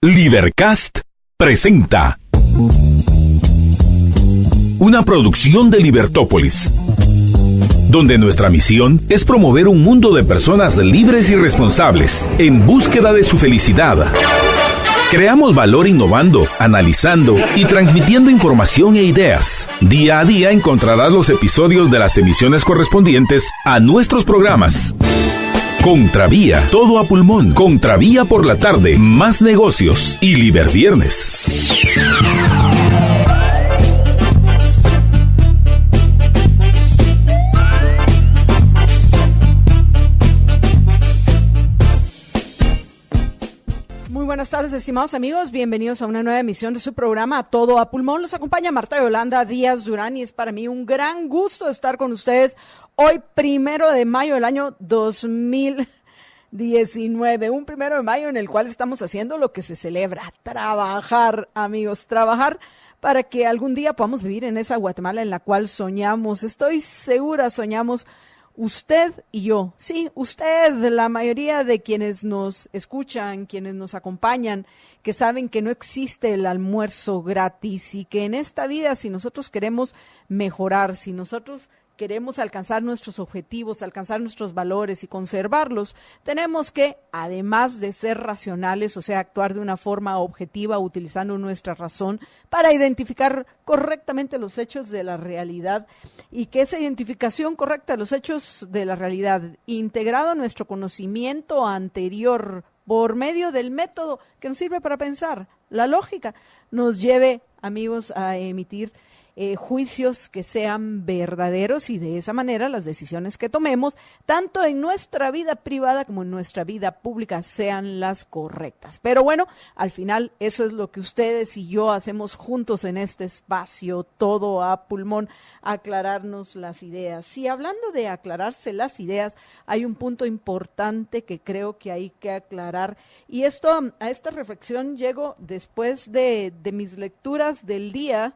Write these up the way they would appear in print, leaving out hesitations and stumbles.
Libercast presenta una producción de Libertópolis, donde nuestra misión es promover un mundo de personas libres y responsables en búsqueda de su felicidad. Creamos valor innovando, analizando y transmitiendo información e ideas. Día a día encontrarás los episodios de las emisiones correspondientes a nuestros programas. Contravía, todo a pulmón. Contravía por la tarde, más negocios y Liberviernes. Muy buenas tardes, estimados amigos. Bienvenidos a una nueva emisión de su programa Todo a Pulmón. Los acompaña Marta Yolanda Díaz Durán y es para mí un gran gusto estar con ustedes hoy, 1 de mayo del año 2019. Un 1 de mayo en el cual estamos haciendo lo que se celebra, trabajar, amigos, trabajar para que algún día podamos vivir en esa Guatemala en la cual soñamos. Estoy segura, soñamos usted y yo, sí, usted, la mayoría de quienes nos escuchan, quienes nos acompañan, que saben que no existe el almuerzo gratis y que en esta vida, si nosotros queremos mejorar, si nosotros queremos alcanzar nuestros objetivos, alcanzar nuestros valores y conservarlos, tenemos que, además de ser racionales, o sea, actuar de una forma objetiva, utilizando nuestra razón para identificar correctamente los hechos de la realidad y que esa identificación correcta de los hechos de la realidad, integrado a nuestro conocimiento anterior por medio del método que nos sirve para pensar, la lógica, nos lleve, amigos, a emitir juicios que sean verdaderos y de esa manera las decisiones que tomemos, tanto en nuestra vida privada como en nuestra vida pública, sean las correctas. Pero bueno, al final eso es lo que ustedes y yo hacemos juntos en este espacio, Todo a Pulmón, aclararnos las ideas. Y hablando de aclararse las ideas, hay un punto importante que creo que hay que aclarar y a esta reflexión llego después de mis lecturas del día,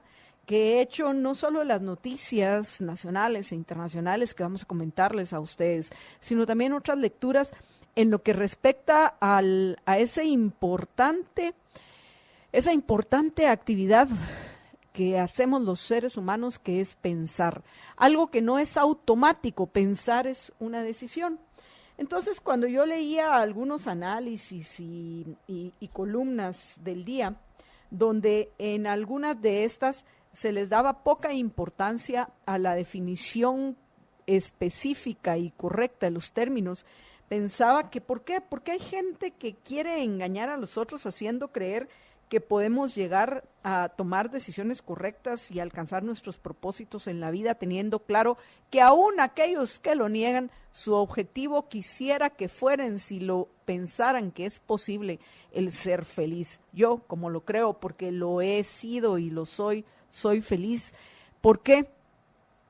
que he hecho no solo las noticias nacionales e internacionales que vamos a comentarles a ustedes, sino también otras lecturas en lo que respecta a esa importante actividad que hacemos los seres humanos, que es pensar. Algo que no es automático, pensar es una decisión. Entonces, cuando yo leía algunos análisis y columnas del día, donde en algunas de estas se les daba poca importancia a la definición específica y correcta de los términos, pensaba que ¿por qué? Porque hay gente que quiere engañar a los otros haciendo creer que podemos llegar a tomar decisiones correctas y alcanzar nuestros propósitos en la vida, teniendo claro que aún aquellos que lo niegan, su objetivo quisiera que fueran, si lo pensaran que es posible, el ser feliz. Yo, como lo creo, porque lo he sido y lo soy feliz, porque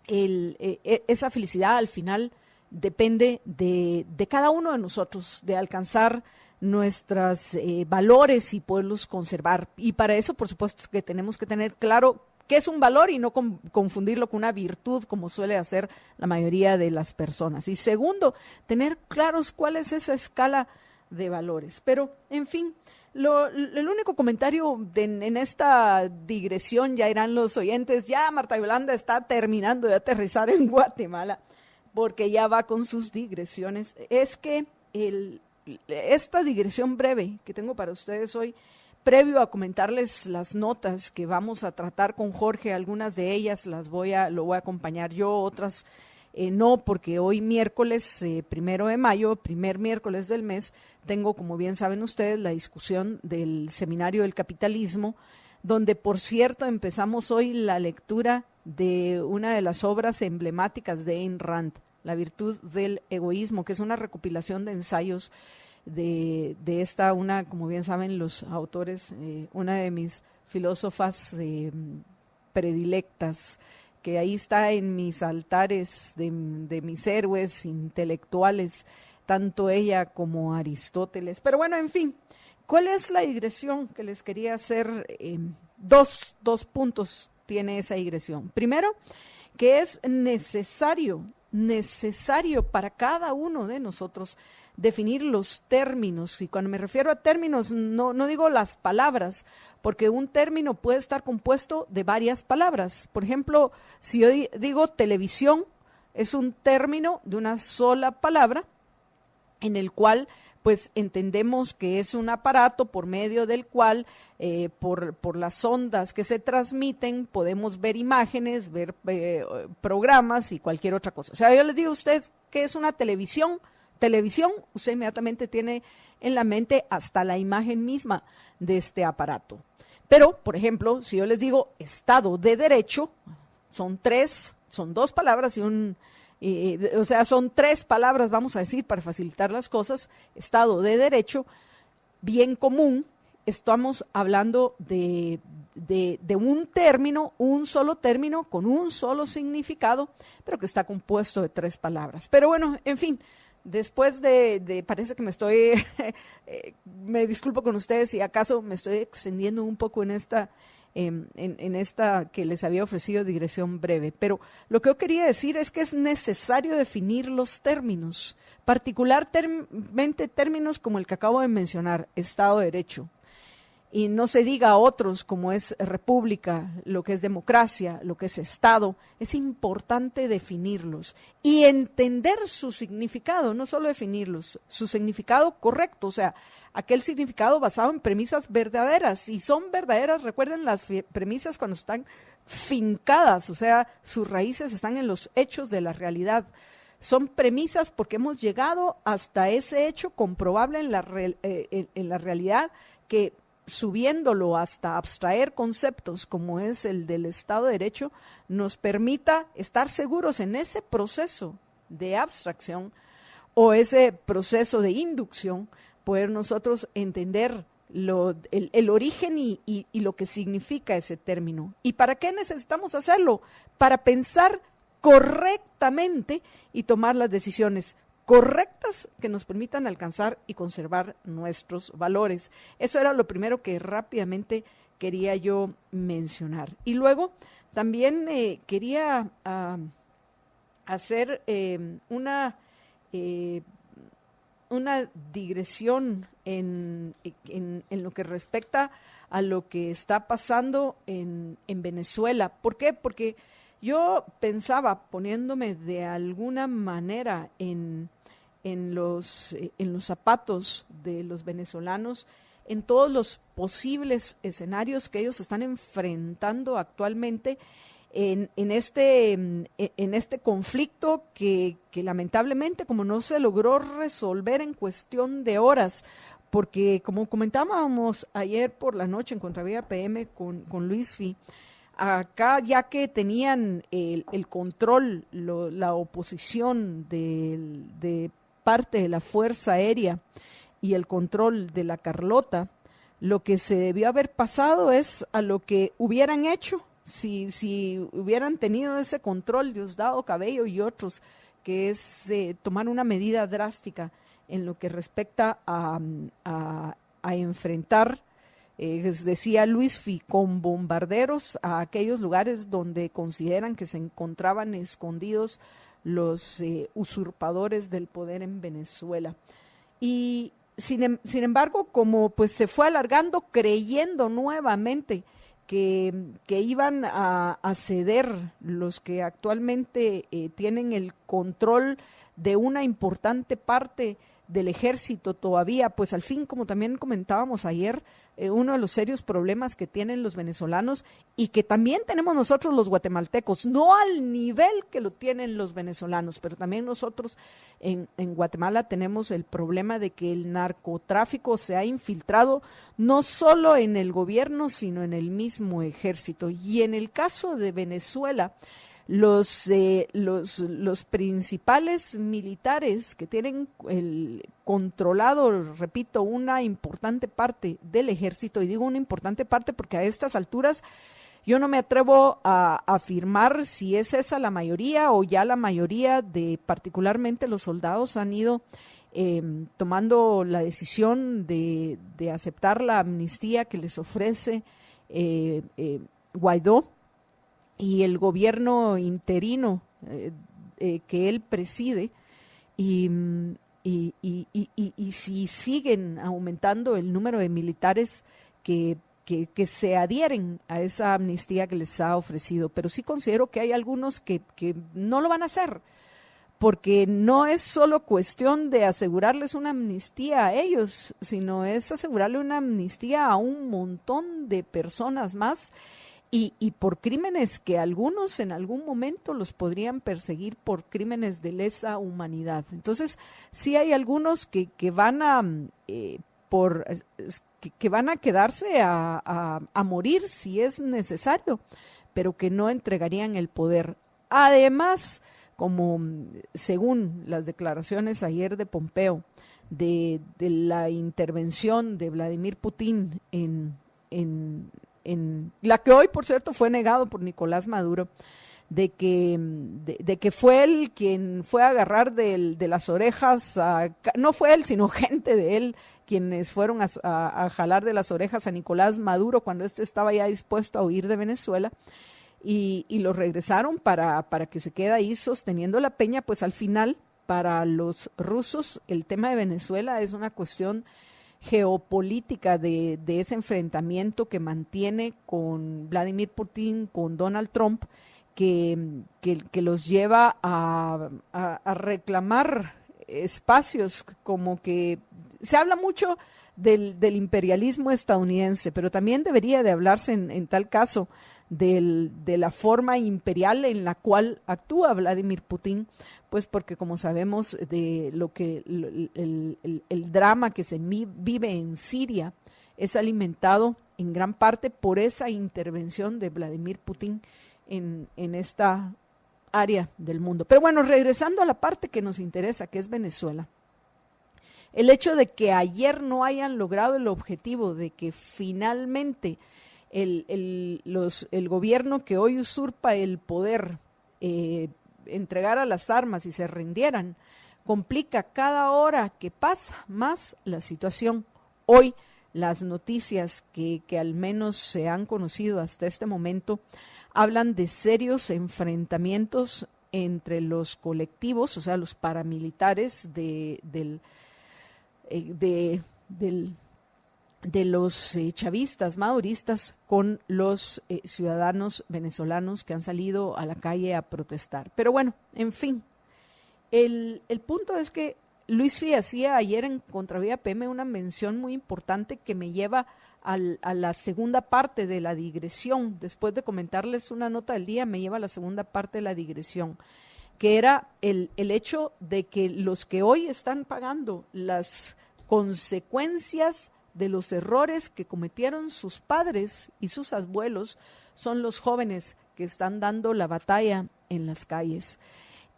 esa felicidad al final depende de cada uno de nosotros, de alcanzar nuestros valores y poderlos conservar. Y para eso, por supuesto, que tenemos que tener claro qué es un valor y no confundirlo con una virtud, como suele hacer la mayoría de las personas. Y segundo, tener claros cuál es esa escala de valores. Pero, en fin, el único comentario en esta digresión, ya irán los oyentes, ya Marta Yolanda está terminando de aterrizar en Guatemala, porque ya va con sus digresiones, es que esta digresión breve que tengo para ustedes hoy, previo a comentarles las notas que vamos a tratar con Jorge, algunas de ellas lo voy a acompañar yo, otras no, porque hoy miércoles 1 de mayo, primer miércoles del mes, tengo, como bien saben ustedes, la discusión del Seminario del Capitalismo, donde, por cierto, empezamos hoy la lectura de una de las obras emblemáticas de Ayn Rand, La virtud del egoísmo, que es una recopilación de ensayos de esta, como bien saben los autores, una de mis filósofas predilectas, que ahí está en mis altares de mis héroes intelectuales, tanto ella como Aristóteles. Pero bueno, en fin, ¿cuál es la digresión que les quería hacer? Dos puntos tiene esa digresión. Primero, que es necesario necesario para cada uno de nosotros definir los términos. Y cuando me refiero a términos, no digo las palabras, porque un término puede estar compuesto de varias palabras. Por ejemplo, si yo digo televisión, es un término de una sola palabra, en el cual pues entendemos que es un aparato por medio del cual por las ondas que se transmiten podemos ver imágenes, ver programas y cualquier otra cosa. O sea, yo les digo a usted que es una televisión, usted inmediatamente tiene en la mente hasta la imagen misma de este aparato. Pero, por ejemplo, si yo les digo Estado de Derecho, son dos palabras o sea, son tres palabras, vamos a decir, para facilitar las cosas. Estado de Derecho, bien común, estamos hablando de un término, un solo término, con un solo significado, pero que está compuesto de tres palabras. Pero bueno, en fin, después parece que me disculpo con ustedes si acaso me estoy extendiendo un poco en esta que les había ofrecido digresión breve, pero lo que yo quería decir es que es necesario definir los términos, particularmente términos como el que acabo de mencionar, Estado de Derecho, y no se diga otros como es república, lo que es democracia, lo que es Estado. Es importante definirlos y entender su significado, no solo definirlos, su significado correcto, o sea, aquel significado basado en premisas verdaderas. Y son verdaderas, recuerden las premisas cuando están fincadas, o sea, sus raíces están en los hechos de la realidad. Son premisas porque hemos llegado hasta ese hecho comprobable en la realidad, que subiéndolo hasta abstraer conceptos como es el del Estado de Derecho, nos permita estar seguros en ese proceso de abstracción o ese proceso de inducción, poder nosotros entender el origen y lo que significa ese término. ¿Y para qué necesitamos hacerlo? Para pensar correctamente y tomar las decisiones correctas que nos permitan alcanzar y conservar nuestros valores. Eso era lo primero que rápidamente quería yo mencionar. Y luego también quería hacer una digresión en lo que respecta a lo que está pasando en Venezuela. ¿Por qué? Porque yo pensaba, poniéndome de alguna manera en los zapatos de los venezolanos, en todos los posibles escenarios que ellos están enfrentando actualmente en este conflicto que lamentablemente, como no se logró resolver en cuestión de horas, porque como comentábamos ayer por la noche en Contravía PM con Luis Fi, acá ya que tenían el control, la oposición de parte de la Fuerza Aérea y el control de la Carlota, lo que se debió haber pasado es a lo que hubieran hecho si hubieran tenido ese control, Diosdado Cabello y otros, que es tomar una medida drástica en lo que respecta a enfrentar, decía Luis Fi, con bombarderos a aquellos lugares donde consideran que se encontraban escondidos los usurpadores del poder en Venezuela. Y sin embargo, como pues se fue alargando, creyendo nuevamente que iban a ceder los que actualmente tienen el control de una importante parte del ejército todavía, pues al fin, como también comentábamos ayer, uno de los serios problemas que tienen los venezolanos y que también tenemos nosotros los guatemaltecos, no al nivel que lo tienen los venezolanos, pero también nosotros en Guatemala tenemos el problema de que el narcotráfico se ha infiltrado no solo en el gobierno, sino en el mismo ejército. Y en el caso de Venezuela, los principales militares que tienen controlado, repito, una importante parte del ejército, y digo una importante parte porque a estas alturas yo no me atrevo a afirmar si es esa la mayoría o ya la mayoría de particularmente los soldados han ido tomando la decisión de aceptar la amnistía que les ofrece Guaidó y el gobierno interino que él preside, y si siguen aumentando el número de militares que se adhieren a esa amnistía que les ha ofrecido. Pero sí considero que hay algunos que no lo van a hacer, porque no es solo cuestión de asegurarles una amnistía a ellos, sino es asegurarle una amnistía a un montón de personas más, y por crímenes que algunos en algún momento los podrían perseguir por crímenes de lesa humanidad. Entonces, sí hay algunos que van a que van a quedarse a morir si es necesario, pero que no entregarían el poder. Además, como según las declaraciones ayer de Pompeo, de la intervención de Vladimir Putin en la que hoy, por cierto, fue negado por Nicolás Maduro, de que fue él quien fue a agarrar de las orejas, no fue él, sino gente de él, quienes fueron a jalar de las orejas a Nicolás Maduro cuando éste estaba ya dispuesto a huir de Venezuela, y lo regresaron para que se quede ahí sosteniendo la peña. Pues al final, para los rusos, el tema de Venezuela es una cuestión geopolítica de ese enfrentamiento que mantiene con Vladimir Putin, con Donald Trump, que los lleva a reclamar espacios, como que se habla mucho del imperialismo estadounidense, pero también debería de hablarse en tal caso de la forma imperial en la cual actúa Vladimir Putin, pues porque como sabemos de lo que el drama que se vive en Siria es alimentado en gran parte por esa intervención de Vladimir Putin en esta área del mundo. Pero bueno, regresando a la parte que nos interesa, que es Venezuela. El hecho de que ayer no hayan logrado el objetivo de que finalmente el gobierno que hoy usurpa el poder entregara las armas y se rindieran, complica cada hora que pasa más la situación. Hoy las noticias que al menos se han conocido hasta este momento hablan de serios enfrentamientos entre los colectivos, o sea, los paramilitares de los chavistas, maduristas, con los ciudadanos venezolanos que han salido a la calle a protestar. Pero bueno, en fin, el punto es que Luis Fi hacía ayer en Contravía PM una mención muy importante que me lleva a la segunda parte de la digresión. Después de comentarles una nota del día, me lleva a la segunda parte de la digresión, que era el hecho de que los que hoy están pagando las consecuencias de los errores que cometieron sus padres y sus abuelos son los jóvenes que están dando la batalla en las calles.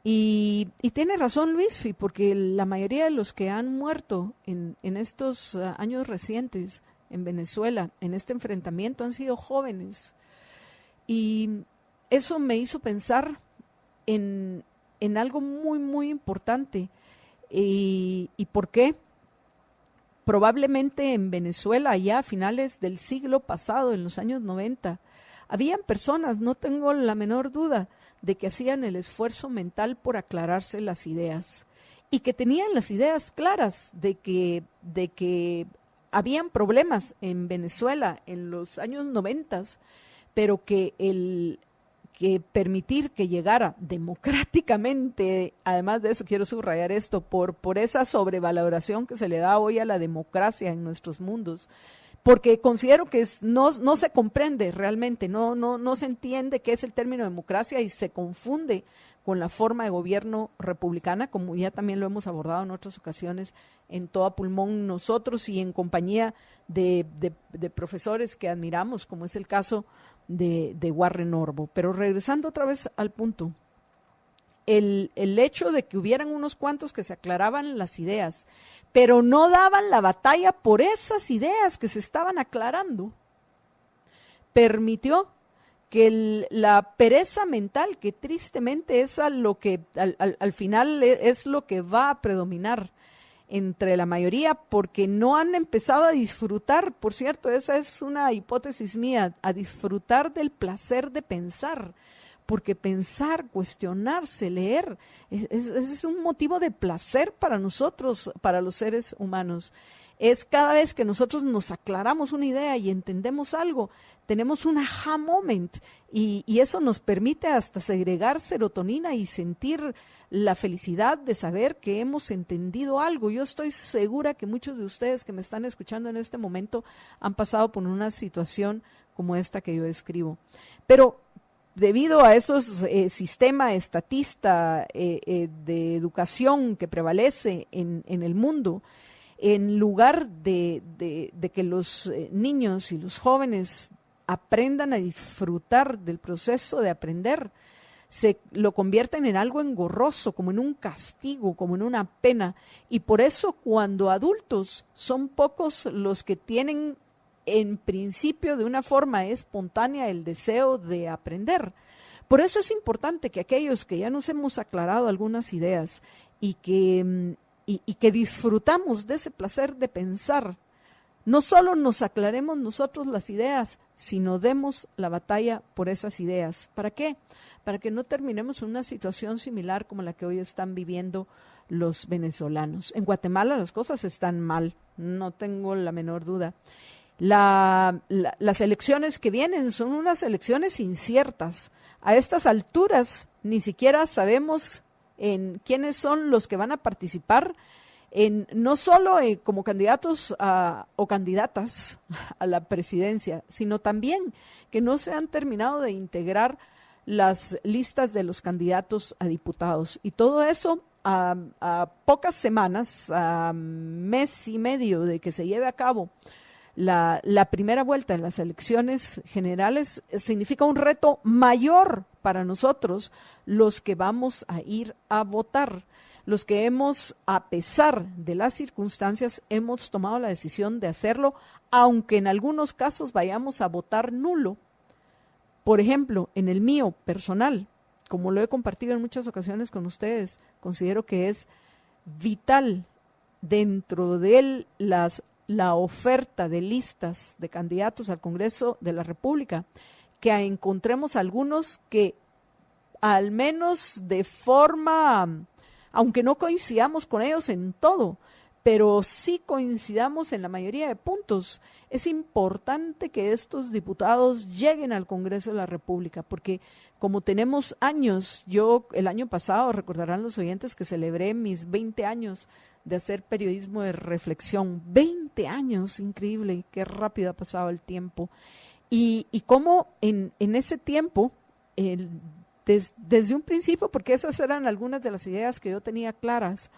Y tiene razón Luisfi, porque la mayoría de los que han muerto en estos años recientes en Venezuela, en este enfrentamiento, han sido jóvenes. Y eso me hizo pensar en algo muy, muy importante. ¿Y por qué? Probablemente en Venezuela, ya a finales del siglo pasado, en los años 90, habían personas, no tengo la menor duda, de que hacían el esfuerzo mental por aclararse las ideas y que tenían las ideas claras de que habían problemas en Venezuela en los años 90, pero que permitir que llegara democráticamente, además de eso quiero subrayar esto, por esa sobrevaloración que se le da hoy a la democracia en nuestros mundos, porque considero que no se comprende realmente, no se entiende qué es el término democracia y se confunde con la forma de gobierno republicana, como ya también lo hemos abordado en otras ocasiones en todo a pulmón nosotros y en compañía de profesores que admiramos, como es el caso de Warren Orbo. Pero regresando otra vez al punto, el hecho de que hubieran unos cuantos que se aclaraban las ideas, pero no daban la batalla por esas ideas que se estaban aclarando, permitió que la pereza mental, que tristemente es lo que al final es lo que va a predominar entre la mayoría, porque no han empezado a disfrutar, por cierto, esa es una hipótesis mía, a disfrutar del placer de pensar, porque pensar, cuestionarse, leer, es un motivo de placer para nosotros, para los seres humanos. Es cada vez que nosotros nos aclaramos una idea y entendemos algo, tenemos un aha moment y eso nos permite hasta segregar serotonina y sentir la felicidad de saber que hemos entendido algo. Yo estoy segura que muchos de ustedes que me están escuchando en este momento han pasado por una situación como esta que yo describo. Pero debido a esos sistema estatista de educación que prevalece en el mundo, en lugar de que los niños y los jóvenes aprendan a disfrutar del proceso de aprender, se lo convierten en algo engorroso, como en un castigo, como en una pena. Y por eso cuando adultos son pocos los que tienen en principio de una forma espontánea el deseo de aprender. Por eso es importante que aquellos que ya nos hemos aclarado algunas ideas y que disfrutamos de ese placer de pensar, no solo nos aclaremos nosotros las ideas, sino demos la batalla por esas ideas. ¿Para qué? Para que no terminemos en una situación similar como la que hoy están viviendo los venezolanos. En Guatemala las cosas están mal, no tengo la menor duda. Las elecciones que vienen son unas elecciones inciertas. A estas alturas ni siquiera sabemos en quiénes son los que van a participar, no solo como candidatos o candidatas a la presidencia, sino también que no se han terminado de integrar las listas de los candidatos a diputados. Y todo eso a pocas semanas, a mes y medio de que se lleve a cabo la primera vuelta en las elecciones generales, significa un reto mayor para nosotros, los que vamos a ir a votar, los que a pesar de las circunstancias, hemos tomado la decisión de hacerlo, aunque en algunos casos vayamos a votar nulo. Por ejemplo, en el mío personal, como lo he compartido en muchas ocasiones con ustedes, considero que es vital dentro de la oferta de listas de candidatos al Congreso de la República, que encontremos algunos que al menos de forma, aunque no coincidamos con ellos en todo, pero sí coincidamos en la mayoría de puntos. Es importante que estos diputados lleguen al Congreso de la República, porque como tenemos años, yo el año pasado, recordarán los oyentes que celebré mis 20 años de hacer periodismo de reflexión. 20 años, increíble, qué rápido ha pasado el tiempo. Y cómo en ese tiempo, desde un principio, porque esas eran algunas de las ideas que yo tenía claras,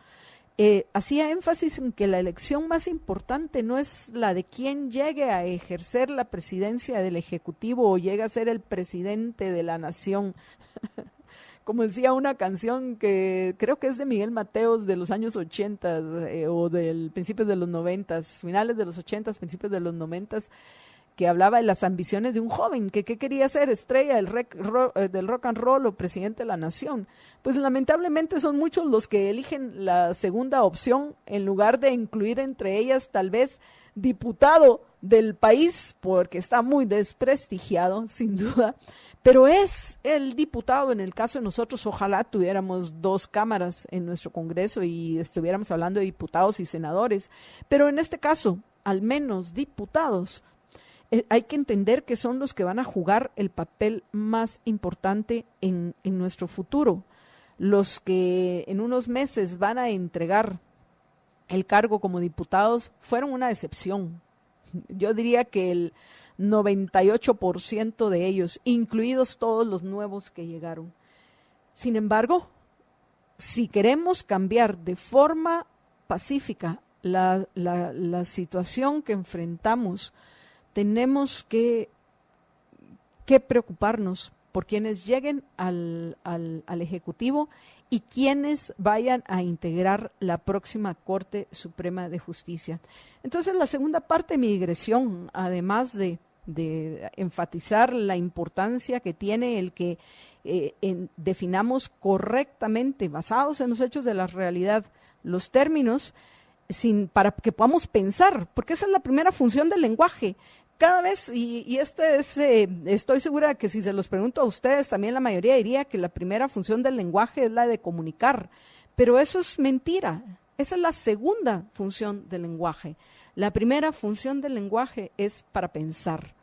hacía énfasis en que la elección más importante no es la de quién llegue a ejercer la presidencia del Ejecutivo o llegue a ser el presidente de la nación. Como decía una canción que creo que es de Miguel Mateos de los años 80 o del principios de los 90, finales de los 80, principios de los 90, que hablaba de las ambiciones de un joven, que qué quería ser, estrella del rock and roll o presidente de la nación. Pues lamentablemente son muchos los que eligen la segunda opción en lugar de incluir entre ellas tal vez diputado del país, porque está muy desprestigiado, sin duda, pero es el diputado. En el caso de nosotros, ojalá tuviéramos 2 cámaras en nuestro Congreso y estuviéramos hablando de diputados y senadores, pero en este caso, al menos diputados, hay que entender que son los que van a jugar el papel más importante en nuestro futuro, los que en unos meses van a entregar el cargo como diputados fueron una decepción. Yo diría que el 98% de ellos, incluidos todos los nuevos que llegaron. Sin embargo, si queremos cambiar de forma pacífica la situación que enfrentamos, tenemos que preocuparnos por quienes lleguen al Ejecutivo y quienes vayan a integrar la próxima Corte Suprema de Justicia. Entonces, la segunda parte de mi digresión, además de enfatizar la importancia que tiene el que definamos correctamente, basados en los hechos de la realidad, los términos, para que podamos pensar, porque esa es la primera función del lenguaje, cada vez, y estoy segura que si se los pregunto a ustedes, también la mayoría diría que la primera función del lenguaje es la de comunicar, pero eso es mentira. Esa es la segunda función del lenguaje. La primera función del lenguaje es para pensar.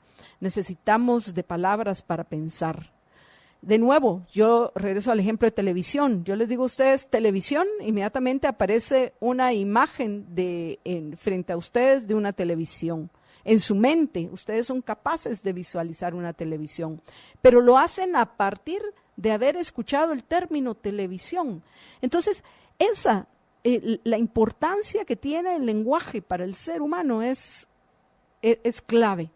Necesitamos de palabras para pensar. De nuevo, yo regreso al ejemplo de televisión. Yo les digo a ustedes, televisión, inmediatamente aparece una imagen frente a ustedes de una televisión. En su mente, ustedes son capaces de visualizar una televisión, pero lo hacen a partir de haber escuchado el término televisión. Entonces, la importancia que tiene el lenguaje para el ser humano es clave,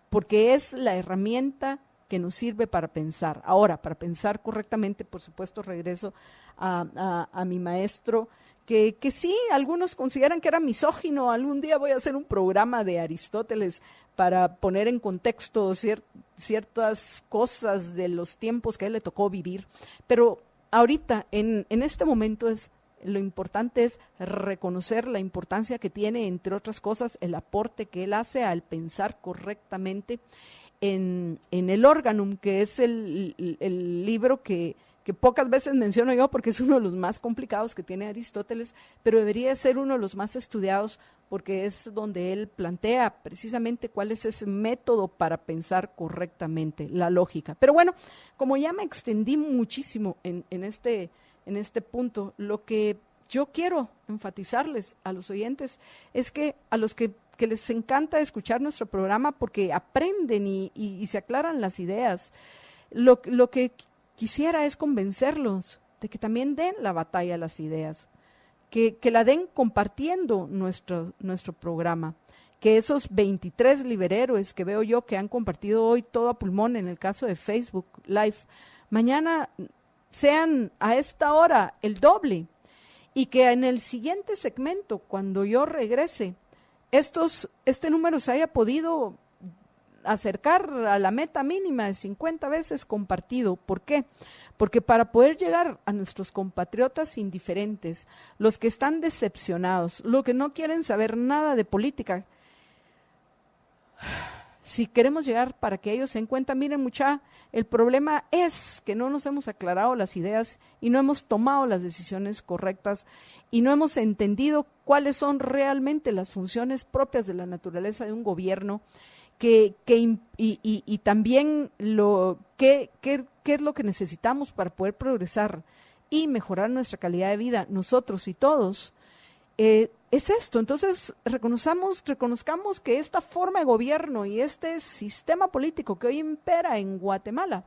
porque es la herramienta que nos sirve para pensar. Ahora, para pensar correctamente, por supuesto, regreso a mi maestro, que sí, algunos consideran que era misógino. Algún día voy a hacer un programa de Aristóteles para poner en contexto ciertas cosas de los tiempos que a él le tocó vivir. Pero ahorita, en este momento, lo importante es reconocer la importancia que tiene, entre otras cosas, el aporte que él hace al pensar correctamente en el Organum, que es el libro que pocas veces menciono yo porque es uno de los más complicados que tiene Aristóteles, pero debería ser uno de los más estudiados porque es donde él plantea precisamente cuál es ese método para pensar correctamente, la lógica. Pero bueno, como ya me extendí muchísimo en este punto, lo que yo quiero enfatizarles a los oyentes es que a los que les encanta escuchar nuestro programa porque aprenden y se aclaran las ideas, lo que quisiera es convencerlos de que también den la batalla a las ideas, que la den compartiendo nuestro programa, que esos 23 liberhéroes que veo yo que han compartido hoy todo a pulmón en el caso de Facebook Live, mañana sean a esta hora el doble, y que en el siguiente segmento, cuando yo regrese, este número se haya podido acercar a la meta mínima de 50 veces compartido. ¿Por qué? Porque para poder llegar a nuestros compatriotas indiferentes, los que están decepcionados, los que no quieren saber nada de política, si queremos llegar para que ellos se den cuenta, miren mucha, el problema es que no nos hemos aclarado las ideas y no hemos tomado las decisiones correctas y no hemos entendido cuáles son realmente las funciones propias de la naturaleza de un gobierno, y también qué es lo que necesitamos para poder progresar y mejorar nuestra calidad de vida, nosotros y todos. Es esto. Entonces reconozcamos que esta forma de gobierno y este sistema político que hoy impera en Guatemala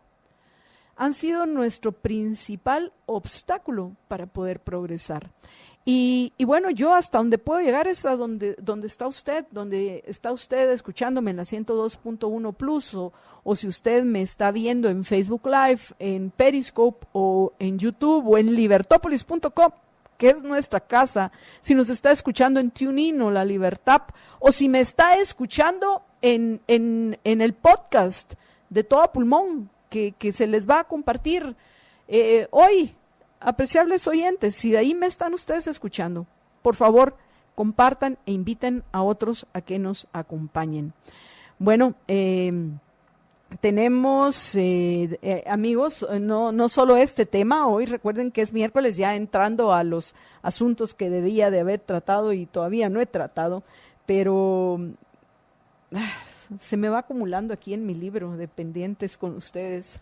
han sido nuestro principal obstáculo para poder progresar. Y bueno, yo hasta donde puedo llegar es a donde está usted escuchándome en la 102.1 Plus, o si usted me está viendo en Facebook Live, en Periscope, o en YouTube, o en libertopolis.com, que es nuestra casa, si nos está escuchando en TuneIn o La Libertad, o si me está escuchando en el podcast de Todo a Pulmón, que se les va a compartir hoy. Apreciables oyentes, si de ahí me están ustedes escuchando, por favor, compartan e inviten a otros a que nos acompañen. Bueno, tenemos, amigos, no solo este tema. Hoy recuerden que es miércoles, ya entrando a los asuntos que debía de haber tratado y todavía no he tratado, pero se me va acumulando aquí en mi libro de pendientes con ustedes.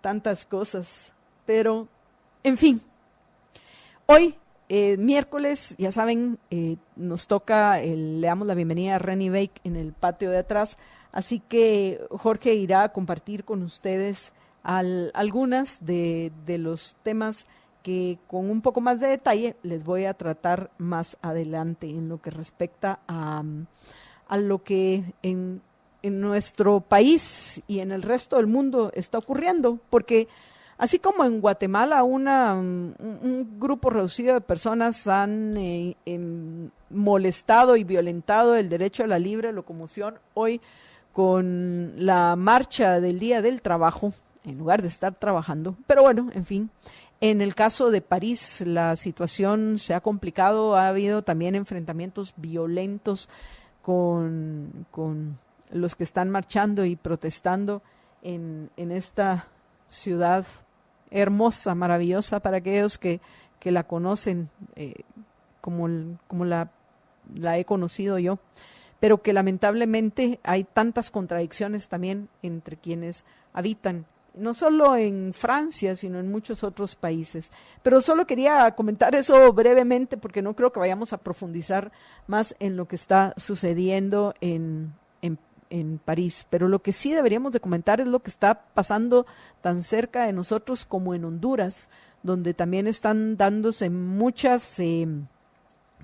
Tantas cosas. Pero, en fin, hoy, miércoles, ya saben, nos toca, le damos la bienvenida a Renny Bake en el patio de atrás, así que Jorge irá a compartir con ustedes algunas de los temas que con un poco más de detalle les voy a tratar más adelante en lo que respecta a lo que en nuestro país y en el resto del mundo está ocurriendo, porque así como en Guatemala un grupo reducido de personas han molestado y violentado el derecho a la libre locomoción, hoy con la marcha del Día del Trabajo, en lugar de estar trabajando. Pero bueno, en fin, en el caso de París la situación se ha complicado, ha habido también enfrentamientos violentos con los que están marchando y protestando en esta ciudad hermosa, maravillosa para aquellos que la conocen como la he conocido yo, pero que lamentablemente hay tantas contradicciones también entre quienes habitan, no solo en Francia, sino en muchos otros países. Pero solo quería comentar eso brevemente porque no creo que vayamos a profundizar más en lo que está sucediendo en París. Pero lo que sí deberíamos de comentar es lo que está pasando tan cerca de nosotros como en Honduras, donde también están dándose muchas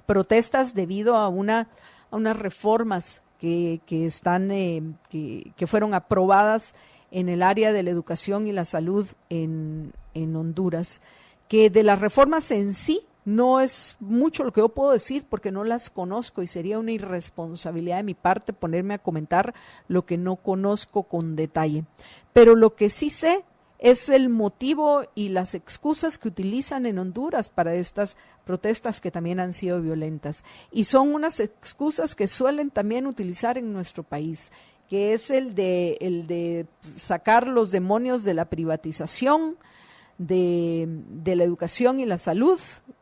protestas debido a unas reformas que fueron aprobadas en el área de la educación y la salud en Honduras, que de las reformas en sí no es mucho lo que yo puedo decir porque no las conozco y sería una irresponsabilidad de mi parte ponerme a comentar lo que no conozco con detalle. Pero lo que sí sé es el motivo y las excusas que utilizan en Honduras para estas protestas que también han sido violentas. Y son unas excusas que suelen también utilizar en nuestro país, que es el de sacar los demonios de la privatización, de la educación y la salud,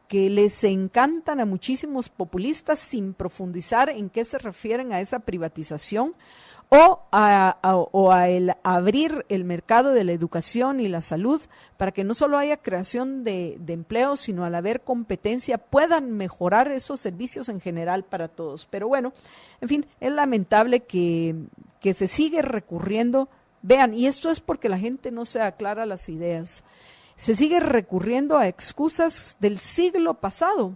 que les encantan a muchísimos populistas sin profundizar en qué se refieren a esa privatización, o a el abrir el mercado de la educación y la salud para que no solo haya creación de empleos, sino al haber competencia puedan mejorar esos servicios en general para todos. Pero bueno, en fin, es lamentable que se sigue recurriendo. Vean, y esto es porque la gente no se aclara las ideas. Se sigue recurriendo a excusas del siglo pasado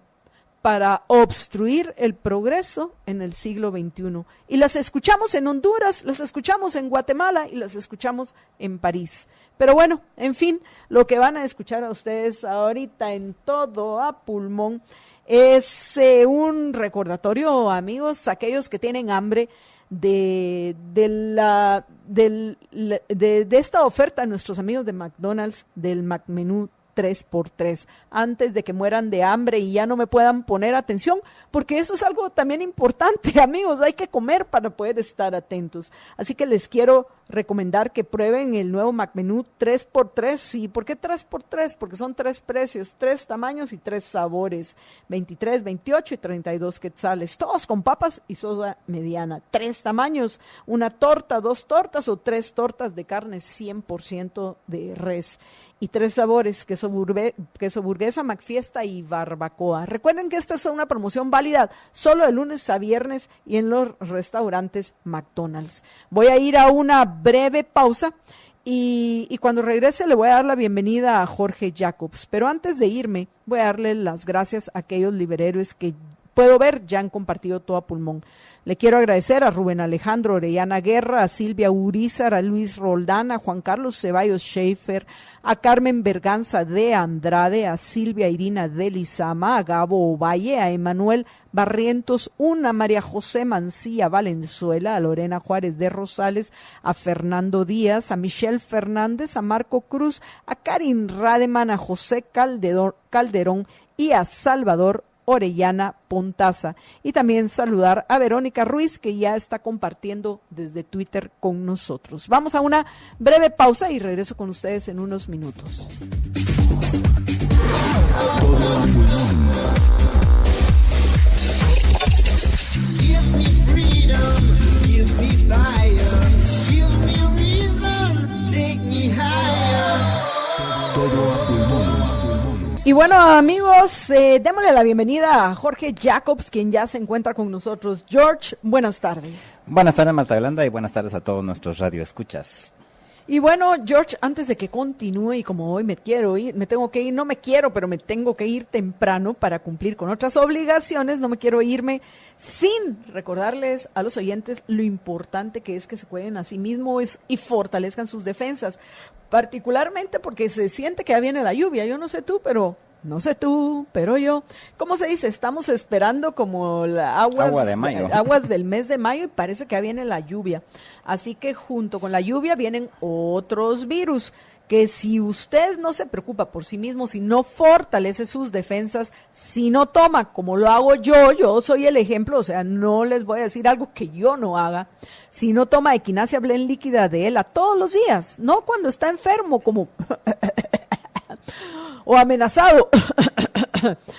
para obstruir el progreso en el siglo XXI. Y las escuchamos en Honduras, las escuchamos en Guatemala y las escuchamos en París. Pero bueno, en fin, lo que van a escuchar a ustedes ahorita en todo a pulmón es un recordatorio, amigos, aquellos que tienen hambre de esta oferta a nuestros amigos de McDonald's del McMenú 3x3, antes de que mueran de hambre y ya no me puedan poner atención, porque eso es algo también importante, amigos, hay que comer para poder estar atentos. Así que les quiero recomendar que prueben el nuevo McMenú 3x3. ¿Y por qué 3x3? Porque son 3 precios, 3 tamaños y 3 sabores, 23, 28 y 32 quetzales, todos con papas y soda mediana. 3 tamaños, una torta, 2 tortas o 3 tortas de carne 100% de res. Y 3 sabores, queso burguesa, McFiesta y barbacoa. Recuerden que esta es una promoción válida solo de lunes a viernes y en los restaurantes McDonald's. Voy a ir a una breve pausa y cuando regrese le voy a dar la bienvenida a Jorge Jacobs. Pero antes de irme, voy a darle las gracias a aquellos liberhéroes que puedo ver ya han compartido todo a pulmón. Le quiero agradecer a Rubén Alejandro Orellana Guerra, a Silvia Urizar, a Luis Roldán, a Juan Carlos Ceballos Schaefer, a Carmen Berganza de Andrade, a Silvia Irina de Lizama, a Gabo Ovalle, a Emanuel Barrientos, a María José Mancilla Valenzuela, a Lorena Juárez de Rosales, a Fernando Díaz, a Michelle Fernández, a Marco Cruz, a Karin Rademan, a José Calderón y a Salvador Orellana Pontaza. Y también saludar a Verónica Ruiz, que ya está compartiendo desde Twitter con nosotros. Vamos a una breve pausa y regreso con ustedes en unos minutos. Give me freedom, give me fire, give me reason, take me higher. Todo a pulmón. Y bueno, amigos, démosle la bienvenida a Jorge Jacobs, quien ya se encuentra con nosotros. George, buenas tardes. Buenas tardes, Marta Yolanda, y buenas tardes a todos nuestros radioescuchas. Y bueno, George, antes de que continúe, y como hoy me tengo que ir, no me quiero, pero me tengo que ir temprano para cumplir con otras obligaciones, no me quiero irme sin recordarles a los oyentes lo importante que es que se cuiden a sí mismos y fortalezcan sus defensas, particularmente porque se siente que ya viene la lluvia. Yo no sé tú, pero No sé tú, pero yo, ¿cómo se dice? Estamos esperando como Agua de mayo. aguas del mes de mayo y parece que ya viene la lluvia. Así que junto con la lluvia vienen otros virus que si usted no se preocupa por sí mismo, si no fortalece sus defensas, si no toma como lo hago yo soy el ejemplo, o sea, no les voy a decir algo que yo no haga, si no toma Echinacea Blend líquida de ELA todos los días, no cuando está enfermo como o amenazado,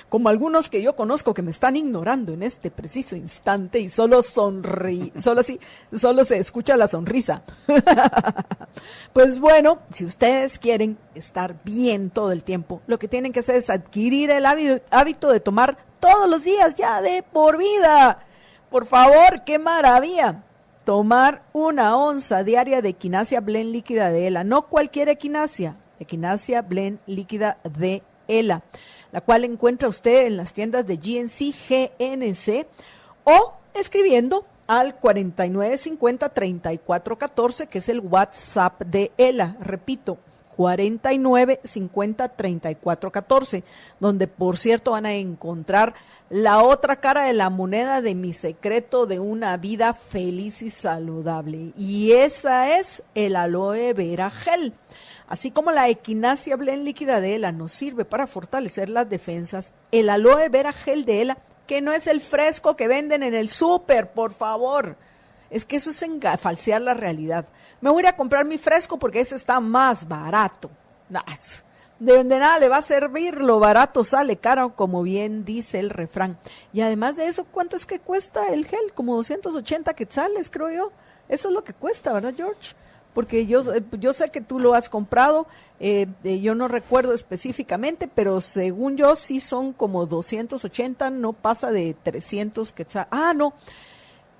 como algunos que yo conozco que me están ignorando en este preciso instante y solo se escucha la sonrisa. Pues bueno, si ustedes quieren estar bien todo el tiempo, lo que tienen que hacer es adquirir el hábito de tomar todos los días, ya de por vida. Por favor, qué maravilla. Tomar 1 onza diaria de Echinacea Blend líquida de ELA, no cualquier Echinacea Blend líquida de ELA, la cual encuentra usted en las tiendas de GNC o escribiendo al 4950-3414, que es el WhatsApp de ELA. Repito, 4950-3414, donde por cierto van a encontrar la otra cara de la moneda de mi secreto de una vida feliz y saludable. Y esa es el aloe vera gel. Así como la Echinacea Blend líquida de ELA nos sirve para fortalecer las defensas, el aloe vera gel de ELA, que no es el fresco que venden en el súper, por favor. Es que eso es falsear la realidad. Me voy a ir a comprar mi fresco porque ese está más barato. De nada le va a servir, lo barato sale caro, como bien dice el refrán. Y además de eso, ¿cuánto es que cuesta el gel? Como 280 quetzales, creo yo. Eso es lo que cuesta, ¿verdad, George? Porque yo sé que tú lo has comprado, yo no recuerdo específicamente, pero según yo sí son como 280, no pasa de 300 quetzales. Ah, no,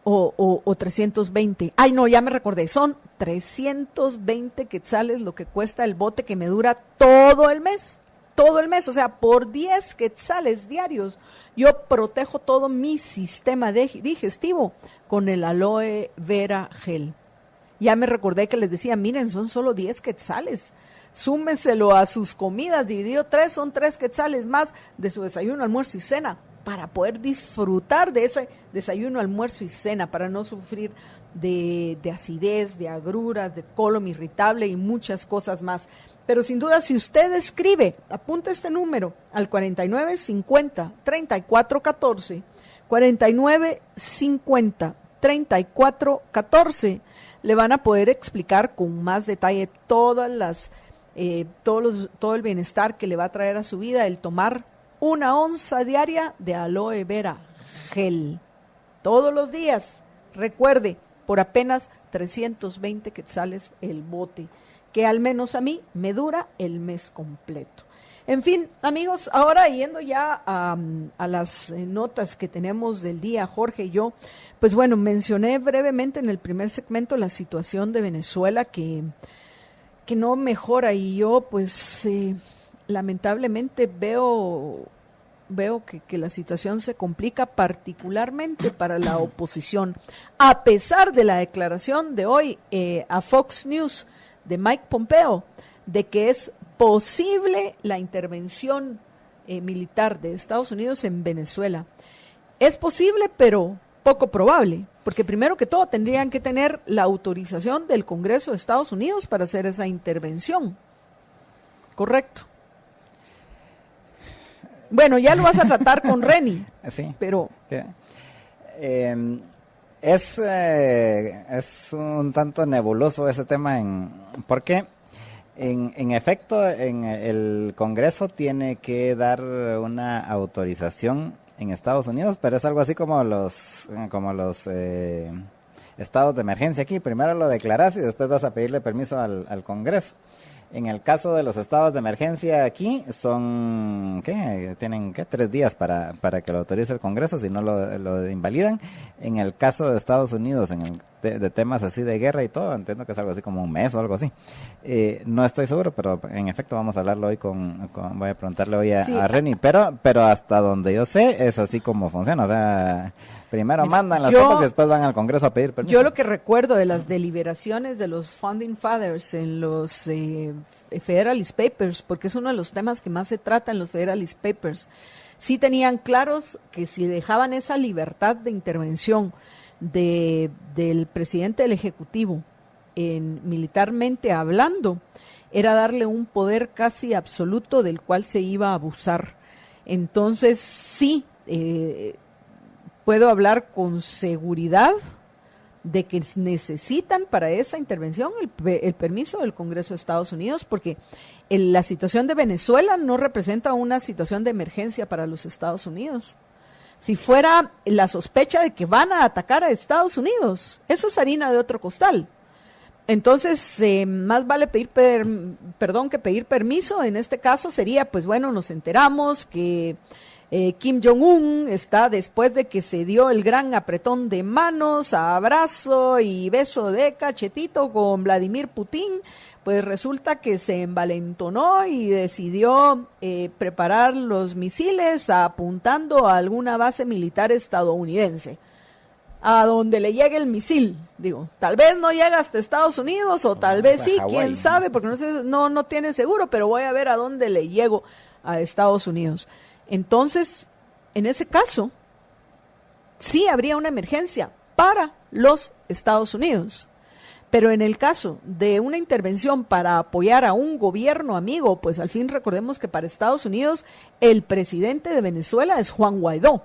o 320. Ay, no, ya me recordé, son 320 quetzales lo que cuesta el bote que me dura todo el mes, o sea, por 10 quetzales diarios, yo protejo todo mi sistema digestivo con el aloe vera gel. Ya me recordé que les decía, miren, son solo 10 quetzales. Súmenselo a sus comidas, dividido 3, son 3 quetzales más de su desayuno, almuerzo y cena, para poder disfrutar de ese desayuno, almuerzo y cena, para no sufrir de acidez, de agruras, de colon irritable y muchas cosas más. Pero sin duda, si usted escribe, apunta este número al 4950-3414, 4950-3414, le van a poder explicar con más detalle todo el bienestar que le va a traer a su vida el tomar 1 onza diaria de aloe vera gel. Todos los días, recuerde, por apenas 320 quetzales el bote, que al menos a mí me dura el mes completo. En fin, amigos, ahora yendo ya a las notas que tenemos del día, Jorge y yo, pues bueno, mencioné brevemente en el primer segmento la situación de Venezuela que no mejora y yo pues lamentablemente veo que la situación se complica particularmente para la oposición, a pesar de la declaración de hoy a Fox News de Mike Pompeo de que es posible la intervención militar de Estados Unidos en Venezuela. Es posible, pero poco probable, porque primero que todo tendrían que tener la autorización del Congreso de Estados Unidos para hacer esa intervención. ¿Correcto? Bueno, ya lo vas a tratar con Reni. Sí. Pero es un tanto nebuloso ese tema, porque en efecto en el Congreso tiene que dar una autorización en Estados Unidos, pero es algo así como los estados de emergencia aquí. Primero lo declaras y después vas a pedirle permiso al Congreso. En el caso de los estados de emergencia aquí son, tienen 3 días para que lo autorice el Congreso, si no lo invalidan. En el caso de Estados Unidos, de temas así de guerra y todo, entiendo que es algo así como un mes o algo así. No estoy seguro, pero en efecto vamos a hablarlo hoy voy a preguntarle hoy a Reni, pero hasta donde yo sé es así como funciona, o sea, primero mandan las cosas y después van al Congreso a pedir permiso. Yo lo que recuerdo de las deliberaciones de los Founding Fathers en los Federalist Papers, porque es uno de los temas que más se trata en los Federalist Papers. Sí tenían claros que si dejaban esa libertad de intervención del presidente del Ejecutivo militarmente hablando, era darle un poder casi absoluto del cual se iba a abusar. Entonces, sí, puedo hablar con seguridad de que necesitan para esa intervención el permiso del Congreso de Estados Unidos, porque la situación de Venezuela no representa una situación de emergencia para los Estados Unidos. Si fuera la sospecha de que van a atacar a Estados Unidos, eso es harina de otro costal. Entonces, más vale pedir permiso. En este caso sería, pues bueno, nos enteramos que Kim Jong-un está, después de que se dio el gran apretón de manos, abrazo y beso de cachetito con Vladimir Putin, pues resulta que se envalentonó y decidió preparar los misiles apuntando a alguna base militar estadounidense. A donde le llegue el misil, digo, tal vez no llega hasta Estados Unidos o tal vez sí, quién sabe, porque no tiene seguro, pero voy a ver a dónde le llego a Estados Unidos. Entonces, en ese caso, sí habría una emergencia para los Estados Unidos. Pero en el caso de una intervención para apoyar a un gobierno amigo, pues al fin recordemos que para Estados Unidos el presidente de Venezuela es Juan Guaidó.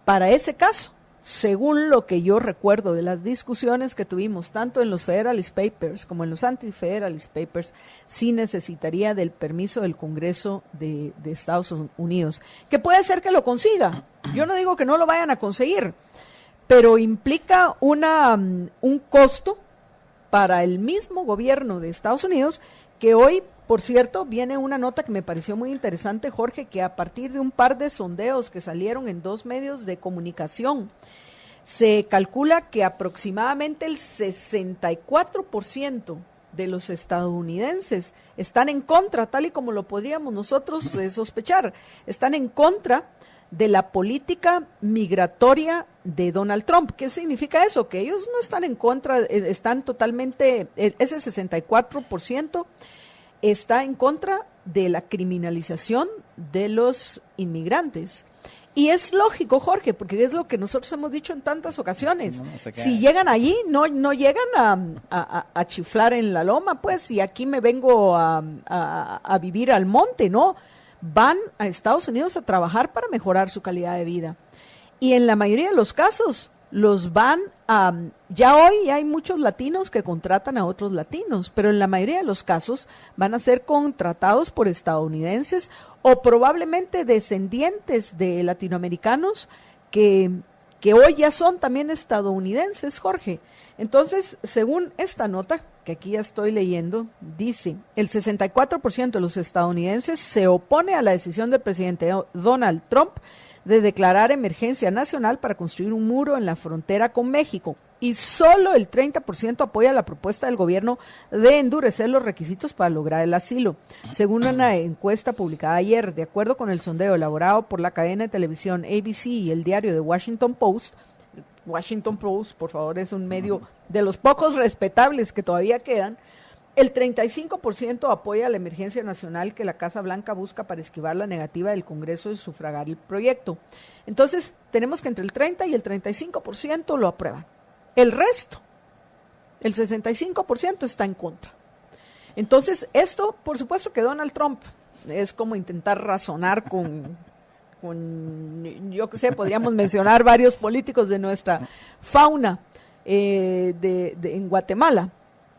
Para ese caso, según lo que yo recuerdo de las discusiones que tuvimos tanto en los Federalist Papers como en los Anti-Federalist Papers, sí necesitaría del permiso del Congreso de Estados Unidos, que puede ser que lo consiga. Yo no digo que no lo vayan a conseguir, pero implica un costo para el mismo gobierno de Estados Unidos, que hoy, por cierto, viene una nota que me pareció muy interesante, Jorge, que a partir de un par de sondeos que salieron en 2 medios de comunicación, se calcula que aproximadamente el 64% de los estadounidenses están en contra, tal y como lo podíamos nosotros sospechar, están en contra de la política migratoria de Donald Trump. ¿Qué significa eso? Que ellos no están en contra, están totalmente, ese 64% está en contra de la criminalización de los inmigrantes. Y es lógico, Jorge, porque es lo que nosotros hemos dicho en tantas ocasiones. Si llegan allí, no llegan a chiflar en la loma, pues, y aquí me vengo a vivir al monte, ¿no? Van a Estados Unidos a trabajar para mejorar su calidad de vida. Y en la mayoría de los casos, los van a... Ya hoy hay muchos latinos que contratan a otros latinos, pero en la mayoría de los casos van a ser contratados por estadounidenses o probablemente descendientes de latinoamericanos que hoy ya son también estadounidenses, Jorge. Entonces, según esta nota, que aquí ya estoy leyendo, dice, el 64% de los estadounidenses se opone a la decisión del presidente Donald Trump de declarar emergencia nacional para construir un muro en la frontera con México, y solo el 30% apoya la propuesta del gobierno de endurecer los requisitos para lograr el asilo, según una encuesta publicada ayer. De acuerdo con el sondeo elaborado por la cadena de televisión ABC y el diario The Washington Post, por favor, es un medio de los pocos respetables que todavía quedan, el 35% apoya la emergencia nacional que la Casa Blanca busca para esquivar la negativa del Congreso de sufragar el proyecto. Entonces, tenemos que entre el 30 y el 35% lo aprueban. El resto, el 65% está en contra. Entonces, esto, por supuesto que Donald Trump es como intentar razonar con yo qué sé, podríamos mencionar varios políticos de nuestra fauna en Guatemala.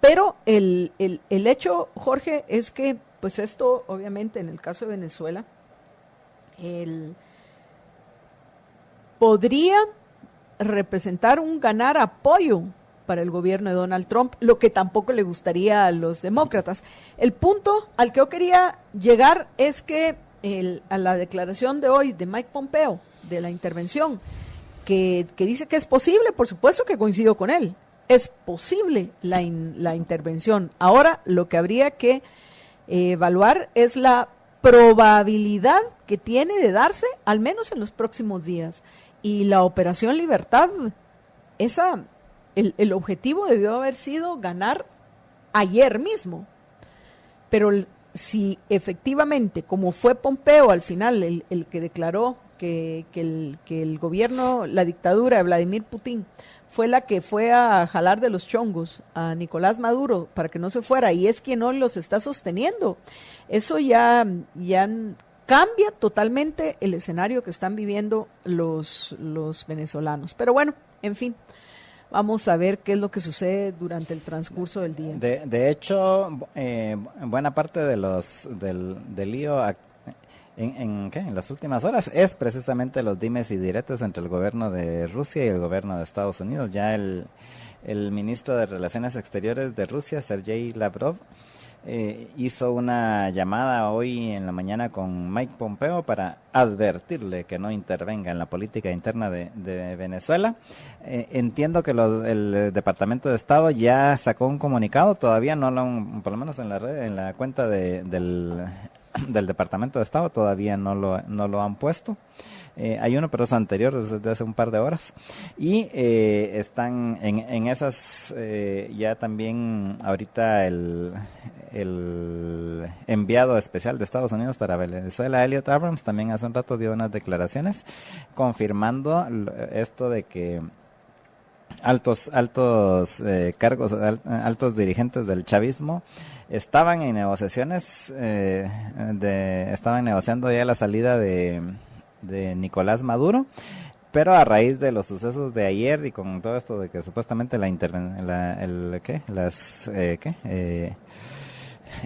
Pero el hecho, Jorge, es que, pues esto, obviamente, en el caso de Venezuela, podría representar un ganar apoyo para el gobierno de Donald Trump, lo que tampoco le gustaría a los demócratas. El punto al que yo quería llegar es que a la declaración de hoy de Mike Pompeo, de la intervención, que dice que es posible, por supuesto que coincido con él, es posible la intervención. Ahora, lo que habría que evaluar es la probabilidad que tiene de darse, al menos en los próximos días. Y la Operación Libertad, el objetivo debió haber sido ganar ayer mismo. pero si efectivamente, como fue Pompeo al final el que declaró que el gobierno, la dictadura de Vladimir Putin fue la que fue a jalar de los chongos a Nicolás Maduro para que no se fuera, y es quien hoy los está sosteniendo, eso ya cambia totalmente el escenario que están viviendo los venezolanos. Pero bueno, en fin, vamos a ver qué es lo que sucede durante el transcurso del día. De hecho, buena parte de del lío en las últimas horas es precisamente los dimes y diretes entre el gobierno de Rusia y el gobierno de Estados Unidos. Ya el ministro de Relaciones Exteriores de Rusia, Sergei Lavrov, hizo una llamada hoy en la mañana con Mike Pompeo para advertirle que no intervenga en la política interna de Venezuela. Entiendo que el Departamento de Estado ya sacó un comunicado, todavía no lo han, por lo menos en la red, en la cuenta del Departamento de Estado todavía no lo han puesto. Hay uno, pero es anterior, es de hace un par de horas. Y están en esas, ya también ahorita el enviado especial de Estados Unidos para Venezuela, Elliot Abrams, también hace un rato dio unas declaraciones confirmando esto de que altos cargos, altos dirigentes del chavismo estaban en negociaciones, estaban negociando ya la salida de Nicolás Maduro, pero a raíz de los sucesos de ayer y con todo esto de que supuestamente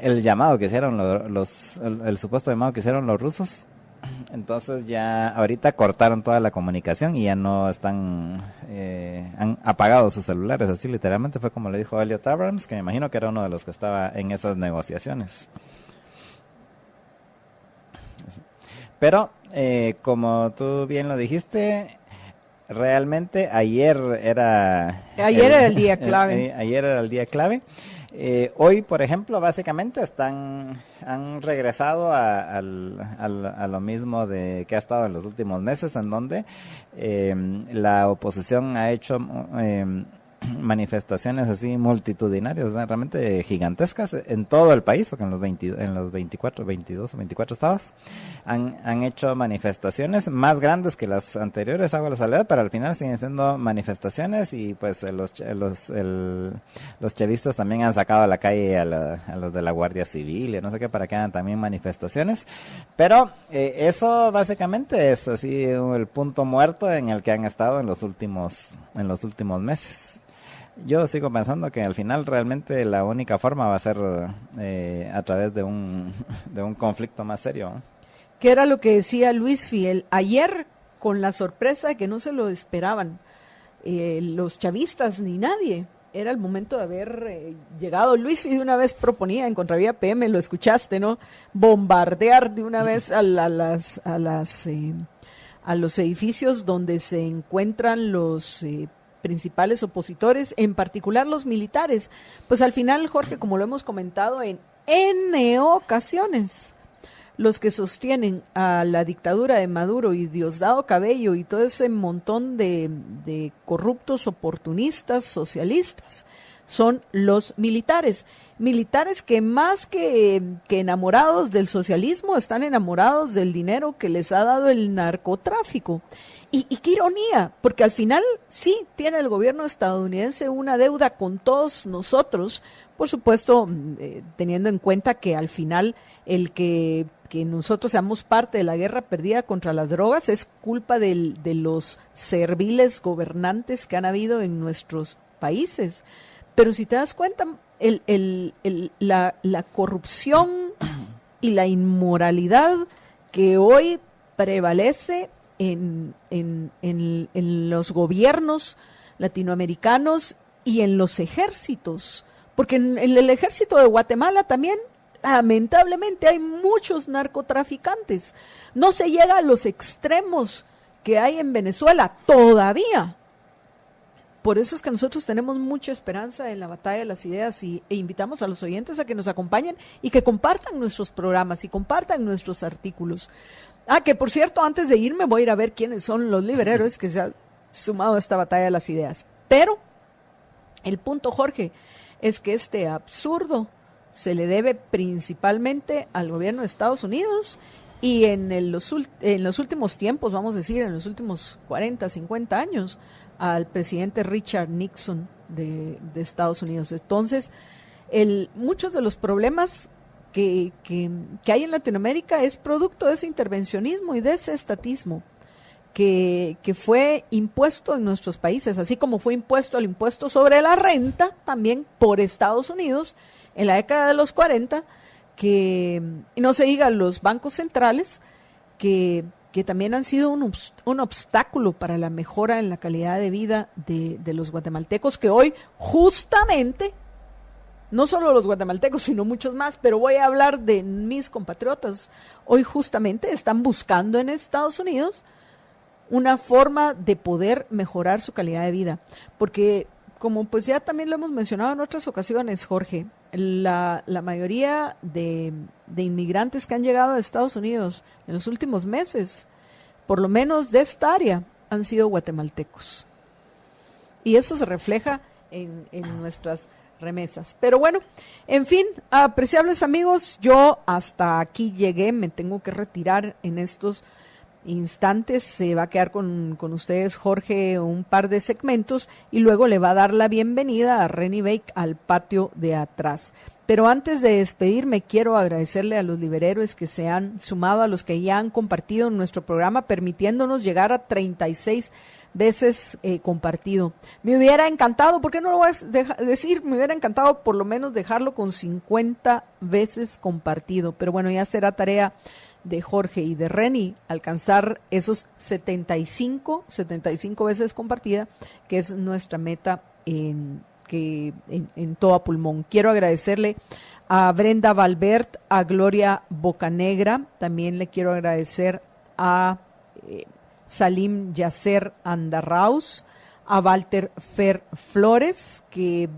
el llamado que hicieron el supuesto llamado que hicieron los rusos, entonces ya ahorita cortaron toda la comunicación y ya no están, han apagado sus celulares, así literalmente fue como le dijo Elliot Abrams, que me imagino que era uno de los que estaba en esas negociaciones. Pero, como tú bien lo dijiste, realmente ayer era el día clave. Ayer era el día clave. Hoy, por ejemplo, básicamente han regresado a lo mismo que ha estado en los últimos meses, en donde la oposición ha hecho manifestaciones así multitudinarias, realmente gigantescas en todo el país, porque en los 22 o 24 estados han hecho manifestaciones más grandes que las anteriores, hago la salvedad, pero al final siguen siendo manifestaciones y pues los chavistas también han sacado a la calle a los de la Guardia Civil y no sé qué para que hagan también manifestaciones, pero eso básicamente es así el punto muerto en el que han estado en los últimos meses. Yo sigo pensando que al final realmente la única forma va a ser a través de un conflicto más serio, ¿no? Que era lo que decía Luis Fiel ayer, con la sorpresa de que no se lo esperaban los chavistas ni nadie. Era el momento de haber llegado. Luis Fiel de una vez proponía en Contravía PM, lo escuchaste, ¿no? Bombardear de una vez a los edificios donde se encuentran los principales opositores, en particular los militares. Pues al final, Jorge, como lo hemos comentado en N ocasiones, los que sostienen a la dictadura de Maduro y Diosdado Cabello y todo ese montón de corruptos oportunistas socialistas son los militares que más que enamorados del socialismo están enamorados del dinero que les ha dado el narcotráfico. Y qué ironía, porque al final sí tiene el gobierno estadounidense una deuda con todos nosotros, por supuesto, teniendo en cuenta que al final el que nosotros seamos parte de la guerra perdida contra las drogas es culpa de los serviles gobernantes que han habido en nuestros países. Pero si te das cuenta, la corrupción y la inmoralidad que hoy prevalece en los gobiernos latinoamericanos y en los ejércitos, porque en el ejército de Guatemala también lamentablemente hay muchos narcotraficantes. No se llega a los extremos que hay en Venezuela todavía. Por eso es que nosotros tenemos mucha esperanza en la batalla de las ideas e invitamos a los oyentes a que nos acompañen y que compartan nuestros programas y compartan nuestros artículos. Que por cierto, antes de irme voy a ir a ver quiénes son los liberhéroes que se han sumado a esta batalla de las ideas. Pero el punto, Jorge, es que este absurdo se le debe principalmente al gobierno de Estados Unidos y en los últimos tiempos, vamos a decir, en los últimos 40, 50 años, al presidente Richard Nixon de Estados Unidos. Entonces, muchos de los problemas que hay en Latinoamérica es producto de ese intervencionismo y de ese estatismo que fue impuesto en nuestros países, así como fue impuesto el impuesto sobre la renta también por Estados Unidos en la década de los 40, y no se diga los bancos centrales, que también han sido un obstáculo para la mejora en la calidad de vida de los guatemaltecos, que hoy justamente, no solo los guatemaltecos, sino muchos más, pero voy a hablar de mis compatriotas, hoy justamente están buscando en Estados Unidos una forma de poder mejorar su calidad de vida, porque como pues ya también lo hemos mencionado en otras ocasiones, Jorge, la mayoría de inmigrantes que han llegado a Estados Unidos en los últimos meses, por lo menos de esta área, han sido guatemaltecos. Y eso se refleja en nuestras remesas. Pero bueno, en fin, apreciables amigos, yo hasta aquí llegué, me tengo que retirar en estos instantes. Se va a quedar con ustedes Jorge un par de segmentos y luego le va a dar la bienvenida a Renny Bake al patio de atrás. Pero antes de despedirme, quiero agradecerle a los liberhéroes que se han sumado, a los que ya han compartido en nuestro programa, permitiéndonos llegar a 36 veces compartido. Me hubiera encantado, ¿por qué no lo voy a decir? Me hubiera encantado por lo menos dejarlo con 50 veces compartido. Pero bueno, ya será tarea de Jorge y de Renny alcanzar esos 75 veces compartida, que es nuestra meta en todo a pulmón. Quiero agradecerle a Brenda Valvert, a Gloria Bocanegra, también le quiero agradecer a Salim Yasser Andarraus, a Walter Fer Flores, que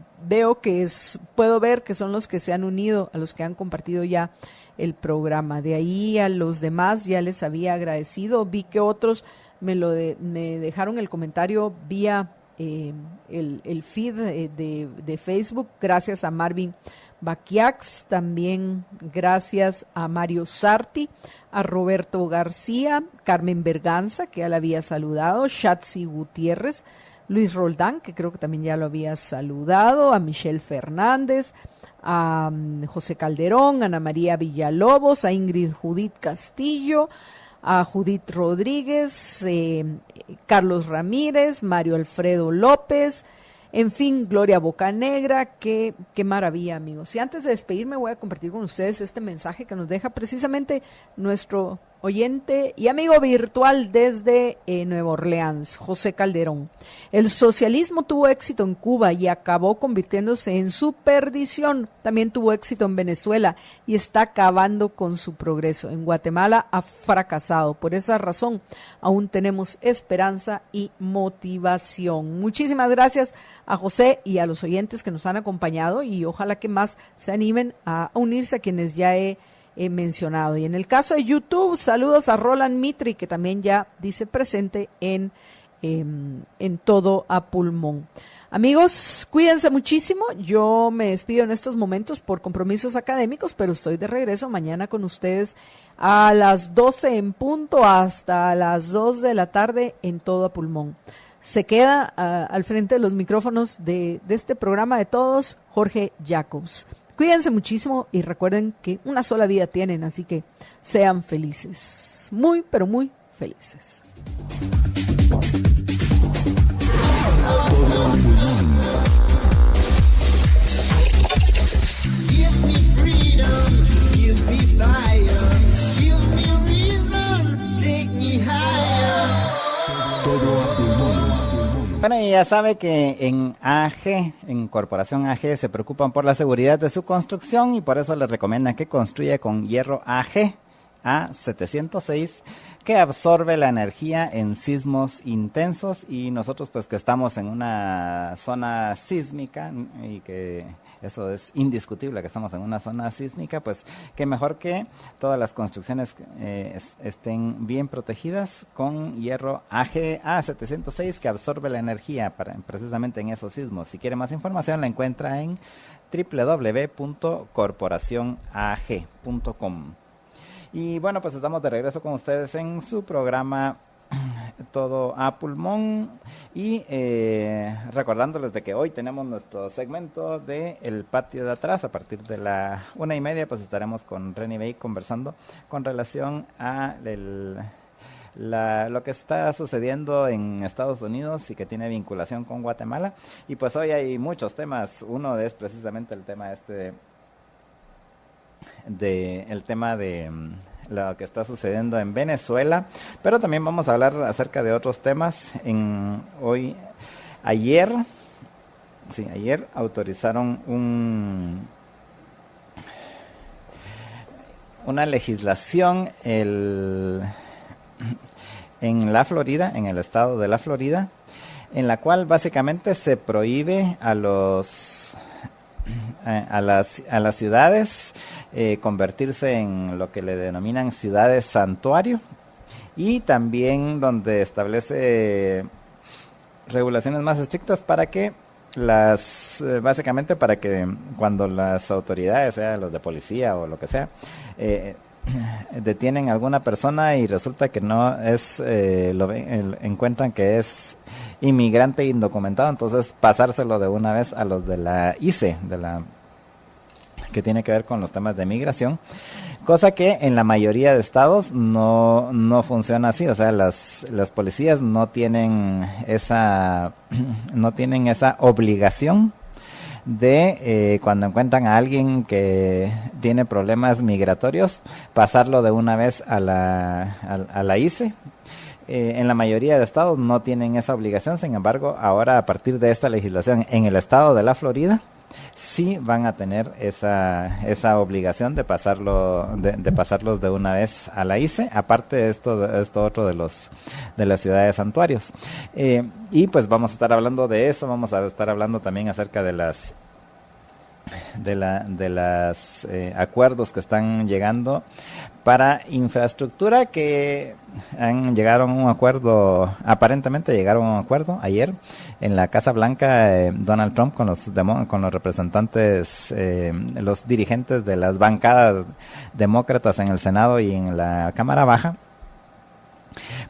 puedo ver que son los que se han unido, a los que han compartido ya el programa. De ahí a los demás ya les había agradecido. Vi que otros me dejaron el comentario vía el feed de Facebook. Gracias a Marvin Baquiax, también gracias a Mario Sarti, a Roberto García, Carmen Berganza, que ya la había saludado, Shatsi Gutiérrez, Luis Roldán, que creo que también ya lo había saludado, a Michelle Fernández, a José Calderón, a Ana María Villalobos, a Ingrid Judith Castillo, a Judith Rodríguez, Carlos Ramírez, Mario Alfredo López, en fin, Gloria Bocanegra. Qué maravilla, amigos. Y antes de despedirme voy a compartir con ustedes este mensaje que nos deja precisamente nuestro oyente y amigo virtual desde Nueva Orleans, José Calderón. El socialismo tuvo éxito en Cuba y acabó convirtiéndose en su perdición. También tuvo éxito en Venezuela y está acabando con su progreso. En Guatemala ha fracasado. Por esa razón, aún tenemos esperanza y motivación. Muchísimas gracias a José y a los oyentes que nos han acompañado, y ojalá que más se animen a unirse a quienes ya he mencionado. Y en el caso de YouTube, saludos a Roland Mitri, que también ya dice presente en todo a pulmón. Amigos, cuídense muchísimo. Yo me despido en estos momentos por compromisos académicos, pero estoy de regreso mañana con ustedes a las 12 en punto hasta las 2 de la tarde en todo a pulmón. Se queda al frente de los micrófonos de este programa de todos, Jorge Jacobs. Cuídense muchísimo y recuerden que una sola vida tienen, así que sean felices. Muy, pero muy felices. Give me freedom, give me fire, give me reason, take me higher. Todo a pulmón. Bueno, y ya sabe que en AG, en Corporación AG, se preocupan por la seguridad de su construcción y por eso les recomiendan que construya con hierro AG. A706, que absorbe la energía en sismos intensos, y nosotros pues que estamos en una zona sísmica y que eso es indiscutible, que estamos en una zona sísmica, pues que mejor que todas las construcciones estén bien protegidas con hierro A706 que absorbe la energía precisamente en esos sismos. Si quiere más información la encuentra en www.corporacionag.com. Y bueno, pues estamos de regreso con ustedes en su programa Todo a Pulmón, y recordándoles de que hoy tenemos nuestro segmento de El Patio de Atrás. A partir de la 1:30 pues estaremos con Renny Bay conversando con relación a lo que está sucediendo en Estados Unidos y que tiene vinculación con Guatemala. Y pues hoy hay muchos temas. Uno es precisamente el tema de lo que está sucediendo en Venezuela, pero también vamos a hablar acerca de otros temas. Ayer autorizaron una legislación en la Florida, en el estado de la Florida, en la cual básicamente se prohíbe a las ciudades convertirse en lo que le denominan ciudades santuario, y también donde establece regulaciones más estrictas para que básicamente para que cuando las autoridades, sea los de policía o lo que sea, detienen a alguna persona y resulta que no es, encuentran que es inmigrante indocumentado, entonces pasárselo de una vez a los de la ICE, que tiene que ver con los temas de migración, cosa que en la mayoría de estados no funciona así. O sea, las policías no tienen esa obligación de cuando encuentran a alguien que tiene problemas migratorios, pasarlo de una vez a la ICE. En la mayoría de estados no tienen esa obligación. Sin embargo, ahora, a partir de esta legislación en el estado de la Florida, sí van a tener esa obligación de pasarlos de una vez a la ICE, aparte de esto otro de las ciudades santuarios. Y pues vamos a estar hablando de eso. Vamos a estar hablando también acerca de las acuerdos que están llegando para infraestructura, que aparentemente llegaron a un acuerdo ayer en la Casa Blanca. Donald Trump con los representantes, los dirigentes de las bancadas demócratas en el Senado y en la Cámara Baja,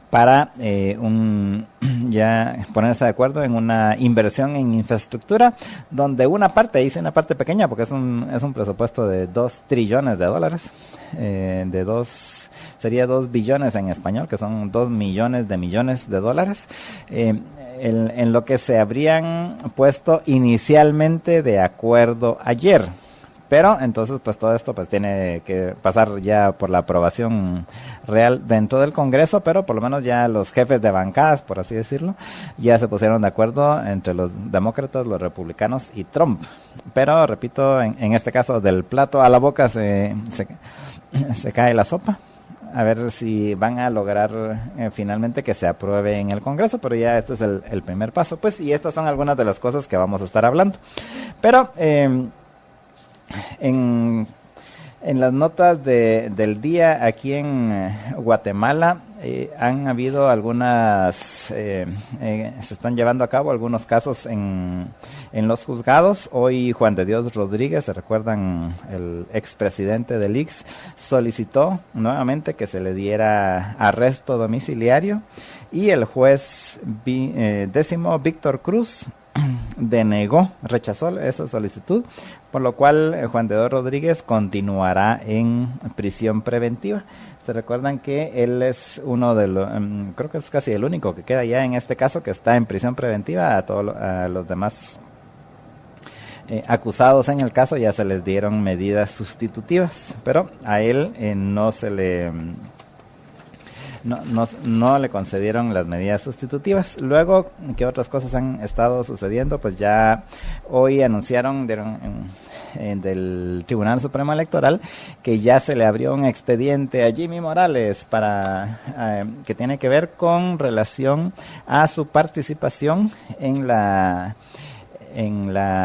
para ya ponerse de acuerdo en una inversión en infraestructura, donde una parte pequeña, porque es un presupuesto de $2 trillones, sería 2 billones en español, que son 2 millones de millones de dólares, en lo que se habrían puesto inicialmente de acuerdo ayer. Pero entonces pues todo esto pues tiene que pasar ya por la aprobación real dentro del Congreso, pero por lo menos ya los jefes de bancadas, por así decirlo, ya se pusieron de acuerdo entre los demócratas, los republicanos y Trump. Pero repito, en este caso del plato a la boca se cae la sopa. A ver si van a lograr finalmente que se apruebe en el Congreso, pero ya este es el primer paso, pues, y estas son algunas de las cosas que vamos a estar hablando. Pero en las notas del día aquí en Guatemala han habido se están llevando a cabo algunos casos en los juzgados. Hoy Juan de Dios Rodríguez, se recuerdan, el expresidente del IX, solicitó nuevamente que se le diera arresto domiciliario, y el juez 10º Víctor Cruz rechazó esa solicitud, por lo cual Juan de Dios Rodríguez continuará en prisión preventiva. Se recuerdan que él es uno de los, creo que es casi el único que queda ya en este caso que está en prisión preventiva. A los demás acusados en el caso ya se les dieron medidas sustitutivas, pero a él no se le... No le concedieron las medidas sustitutivas. Luego, ¿qué otras cosas han estado sucediendo? Pues ya hoy anunciaron del Tribunal Supremo Electoral, que ya se le abrió un expediente a Jimmy Morales para que tiene que ver con relación a su participación en la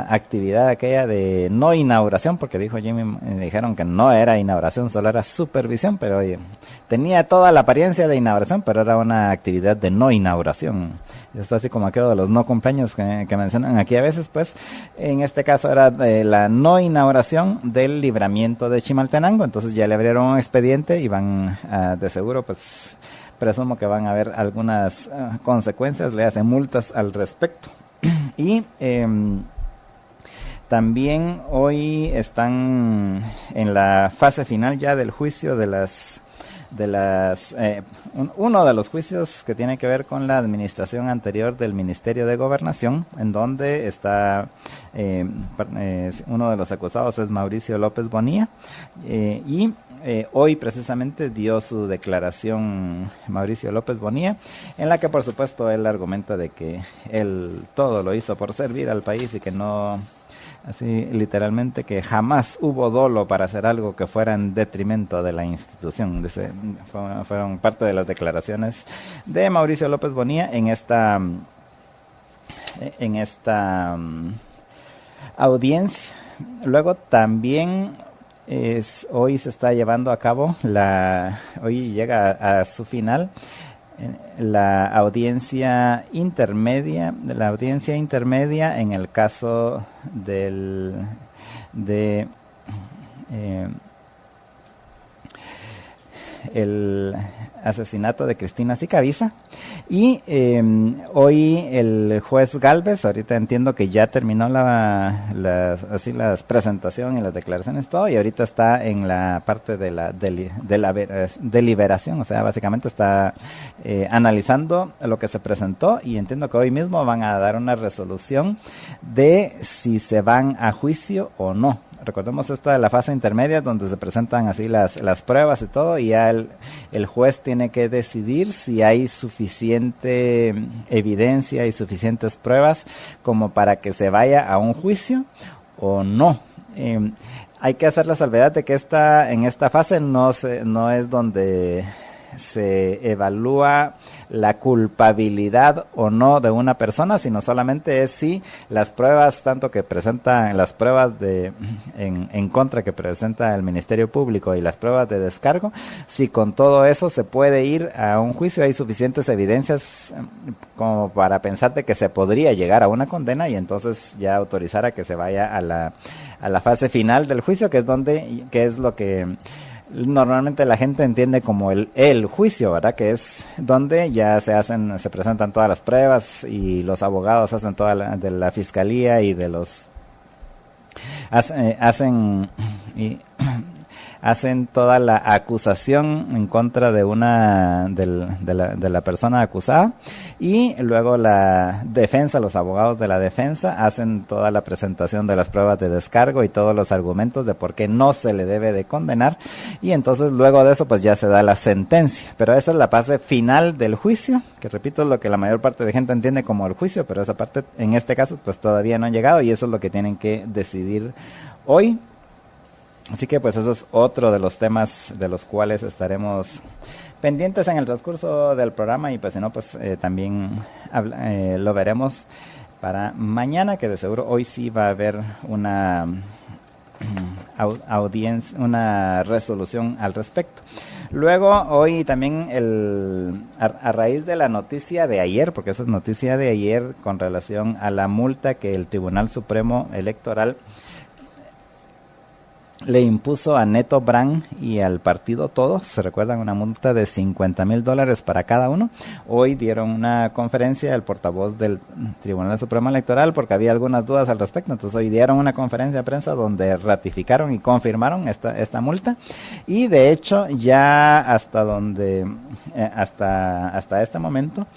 actividad aquella de no inauguración, porque dijo Jimmy, dijeron que no era inauguración, solo era supervisión, pero oye, tenía toda la apariencia de inauguración, pero era una actividad de no inauguración. Esto así como aquello de los no cumpleaños que mencionan aquí a veces, pues en este caso era de la no inauguración del libramiento de Chimaltenango. Entonces ya le abrieron un expediente y van de seguro, pues presumo que van a haber algunas consecuencias, le hacen multas al respecto. Y también hoy están en la fase final ya del juicio uno de los juicios que tiene que ver con la administración anterior del Ministerio de Gobernación, en donde está uno de los acusados es Mauricio López Bonilla, y hoy precisamente dio su declaración Mauricio López Bonilla, en la que por supuesto él argumenta de que él todo lo hizo por servir al país y que no, así literalmente, que jamás hubo dolo para hacer algo que fuera en detrimento de la institución. Fueron parte de las declaraciones de Mauricio López Bonilla en esta audiencia. Luego también hoy se está llevando a cabo hoy llega a su final la audiencia intermedia en el caso el asesinato de Cristina Sicavisa, y hoy el juez Gálvez, ahorita entiendo que ya terminó las presentaciones y las declaraciones, todo, y ahorita está en la parte de la deliberación, o sea, básicamente está analizando lo que se presentó, y entiendo que hoy mismo van a dar una resolución de si se van a juicio o no. Recordemos esta de la fase intermedia donde se presentan así las pruebas y todo, y ya el juez tiene que decidir si hay suficiente evidencia y suficientes pruebas como para que se vaya a un juicio o no. Hay que hacer la salvedad de que en esta fase no es donde se evalúa la culpabilidad o no de una persona, sino solamente es si las pruebas, tanto que presentan las pruebas en contra que presenta el Ministerio Público y las pruebas de descargo, si con todo eso se puede ir a un juicio, hay suficientes evidencias como para pensar de que se podría llegar a una condena, y entonces ya autorizar a que se vaya a la fase final del juicio, que es lo que normalmente la gente entiende como el juicio, ¿verdad? Que es donde ya se presentan todas las pruebas y los abogados hacen de la fiscalía y de los hacen toda la acusación en contra de la persona acusada, y luego la defensa, los abogados de la defensa hacen toda la presentación de las pruebas de descargo y todos los argumentos de por qué no se le debe de condenar, y entonces luego de eso pues ya se da la sentencia. Pero esa es la fase final del juicio, que repito es lo que la mayor parte de gente entiende como el juicio, pero esa parte en este caso pues todavía no han llegado, y eso es lo que tienen que decidir hoy. Así que pues eso es otro de los temas de los cuales estaremos pendientes en el transcurso del programa, y pues si no pues también lo veremos para mañana, que de seguro hoy sí va a haber una audiencia, una resolución al respecto. Luego hoy también a raíz de la noticia de ayer, porque esa es noticia de ayer con relación a la multa que el Tribunal Supremo Electoral le impuso a Neto Brand y al partido Todos, se recuerdan, una multa de $50,000 para cada uno. Hoy dieron una conferencia el portavoz del Tribunal Supremo Electoral, porque había algunas dudas al respecto, entonces hoy dieron una conferencia de prensa donde ratificaron y confirmaron esta multa, y de hecho ya hasta este momento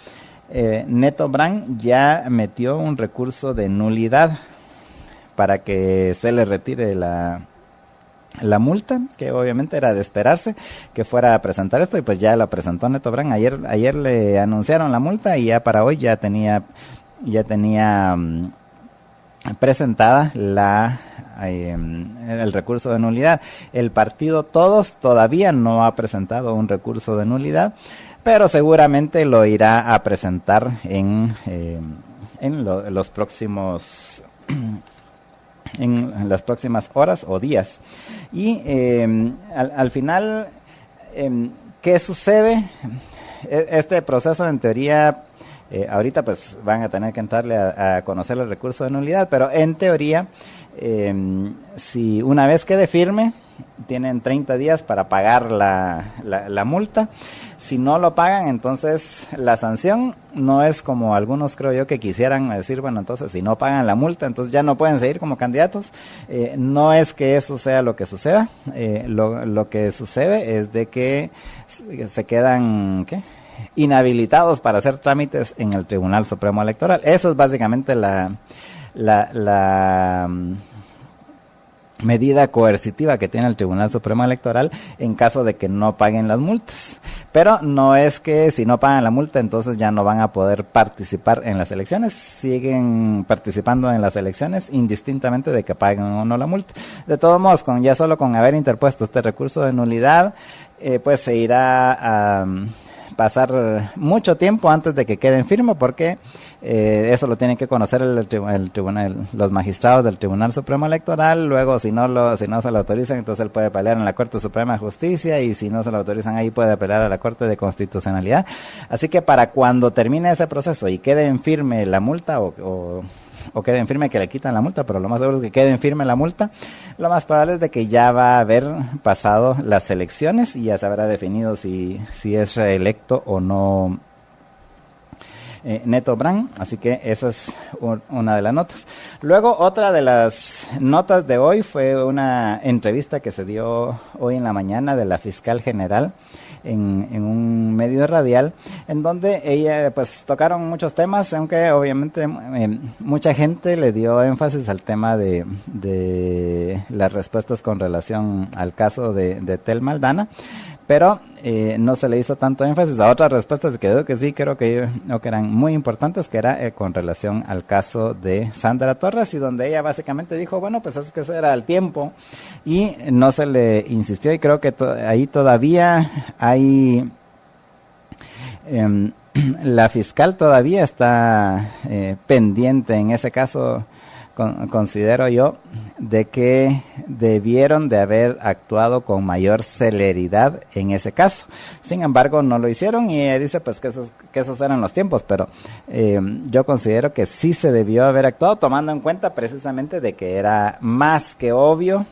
Neto Brand ya metió un recurso de nulidad para que se le retire la multa, que obviamente era de esperarse que fuera a presentar esto, y pues ya la presentó Neto Brand. Ayer le anunciaron la multa, y ya para hoy ya tenía presentada el recurso de nulidad. El partido Todos todavía no ha presentado un recurso de nulidad, pero seguramente lo irá a presentar en los próximos en las próximas horas o días. Y al final, ¿qué sucede? Este proceso, en teoría, ahorita pues van a tener que entrarle a conocer el recurso de nulidad, pero en teoría, si una vez quede firme, tienen 30 días para pagar la multa. Si no lo pagan, entonces la sanción no es como algunos, creo yo, que quisieran decir, bueno, entonces si no pagan la multa, entonces ya no pueden seguir como candidatos. No es que eso sea lo que suceda. Lo que sucede es de que se quedan, inhabilitados para hacer trámites en el Tribunal Supremo Electoral. Eso es básicamente la medida coercitiva que tiene el Tribunal Supremo Electoral en caso de que no paguen las multas. Pero no es que si no pagan la multa, entonces ya no van a poder participar en las elecciones. Siguen participando en las elecciones indistintamente de que paguen o no la multa. De todos modos, ya solo con haber interpuesto este recurso de nulidad, pues se irá a pasar mucho tiempo antes de que queden firme, porque eso lo tienen que conocer el tribunal, los magistrados del Tribunal Supremo Electoral. Luego, si no se lo autorizan, entonces él puede pelear en la Corte Suprema de Justicia, y si no se lo autorizan ahí, puede apelar a la Corte de Constitucionalidad. Así que para cuando termine ese proceso y quede en firme la multa, o quede en firme que le quitan la multa, pero lo más seguro es que quede en firme la multa, lo más probable es de que ya va a haber pasado las elecciones y ya se habrá definido si es reelecto o no Neto Brand. Así que esa es una de las notas. Luego, otra de las notas de hoy fue una entrevista que se dio hoy en la mañana de la fiscal general en un medio radial, en donde ella, pues, tocaron muchos temas, aunque obviamente mucha gente le dio énfasis al tema de las respuestas con relación al caso de Tel Maldana, pero no se le hizo tanto énfasis a otras respuestas que creo que eran muy importantes, que era con relación al caso de Sandra Torres, y donde ella básicamente dijo, bueno, pues es que ese era el tiempo, y no se le insistió, y creo que ahí todavía hay la fiscal todavía está pendiente en ese caso. Considero yo de que debieron de haber actuado con mayor celeridad en ese caso. Sin embargo, no lo hicieron, y ella dice pues que esos eran los tiempos, pero yo considero que sí se debió haber actuado, tomando en cuenta precisamente de que era más que obvio.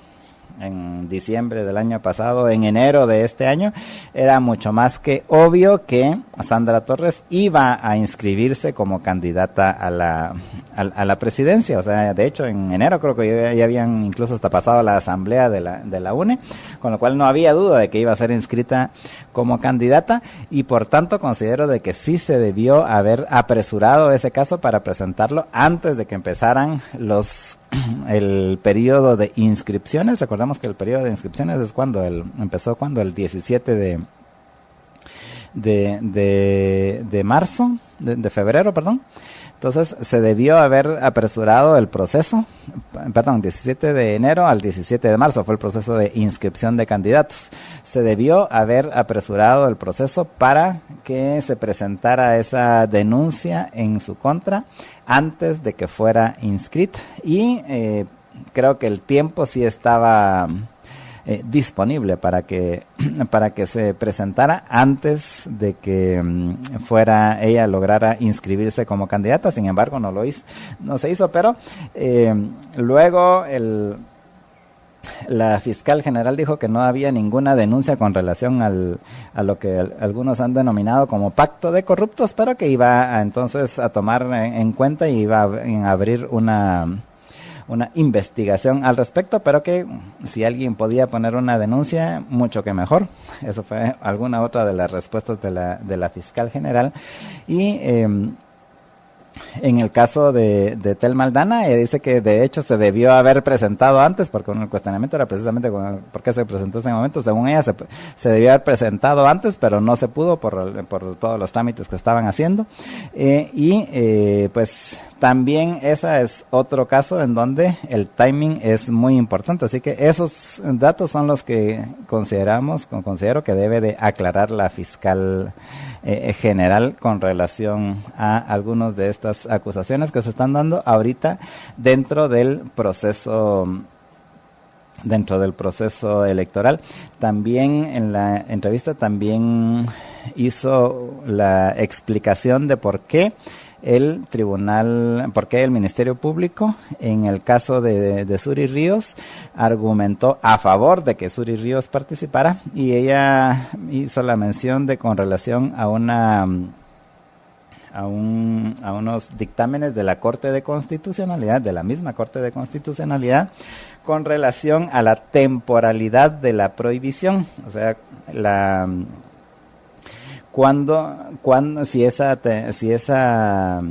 En diciembre del año pasado, en enero de este año, era mucho más que obvio que Sandra Torres iba a inscribirse como candidata a la presidencia. O sea, de hecho, en enero creo que ya habían incluso hasta pasado la asamblea de la UNE, con lo cual no había duda de que iba a ser inscrita como candidata, y por tanto considero de que sí se debió haber apresurado ese caso para presentarlo antes de que empezaran el periodo de inscripciones. Recordamos que el periodo de inscripciones es empezó el 17 de marzo, de febrero, perdón. Entonces se debió haber apresurado el proceso, 17 de enero al 17 de marzo fue el proceso de inscripción de candidatos. Se debió haber apresurado el proceso para que se presentara esa denuncia en su contra antes de que fuera inscrita, y creo que el tiempo sí estaba disponible para que se presentara antes de que ella lograra inscribirse como candidata. Sin embargo, no se hizo, pero luego la fiscal general dijo que no había ninguna denuncia con relación a lo que algunos han denominado como pacto de corruptos, pero que iba entonces a tomar en cuenta y iba a abrir una investigación al respecto, pero que si alguien podía poner una denuncia, mucho que mejor. Eso fue alguna otra de las respuestas de la fiscal general. Y en el caso de Tel Maldana, ella dice que de hecho se debió haber presentado antes, porque el cuestionamiento era precisamente por qué se presentó en ese momento. Según ella, se debió haber presentado antes, pero no se pudo por todos los trámites que estaban haciendo. Pues también ese es otro caso en donde el timing es muy importante, así que esos datos son los que considero que debe de aclarar la fiscal general con relación a algunas de estas acusaciones que se están dando ahorita dentro del proceso electoral. También en la entrevista también hizo la explicación de por qué el Ministerio Público, en el caso de Suri Ríos, argumentó a favor de que Suri Ríos participara, y ella hizo la mención de con relación a unos dictámenes de la Corte de Constitucionalidad, de la misma Corte de Constitucionalidad, con relación a la temporalidad de la prohibición, o sea, si esa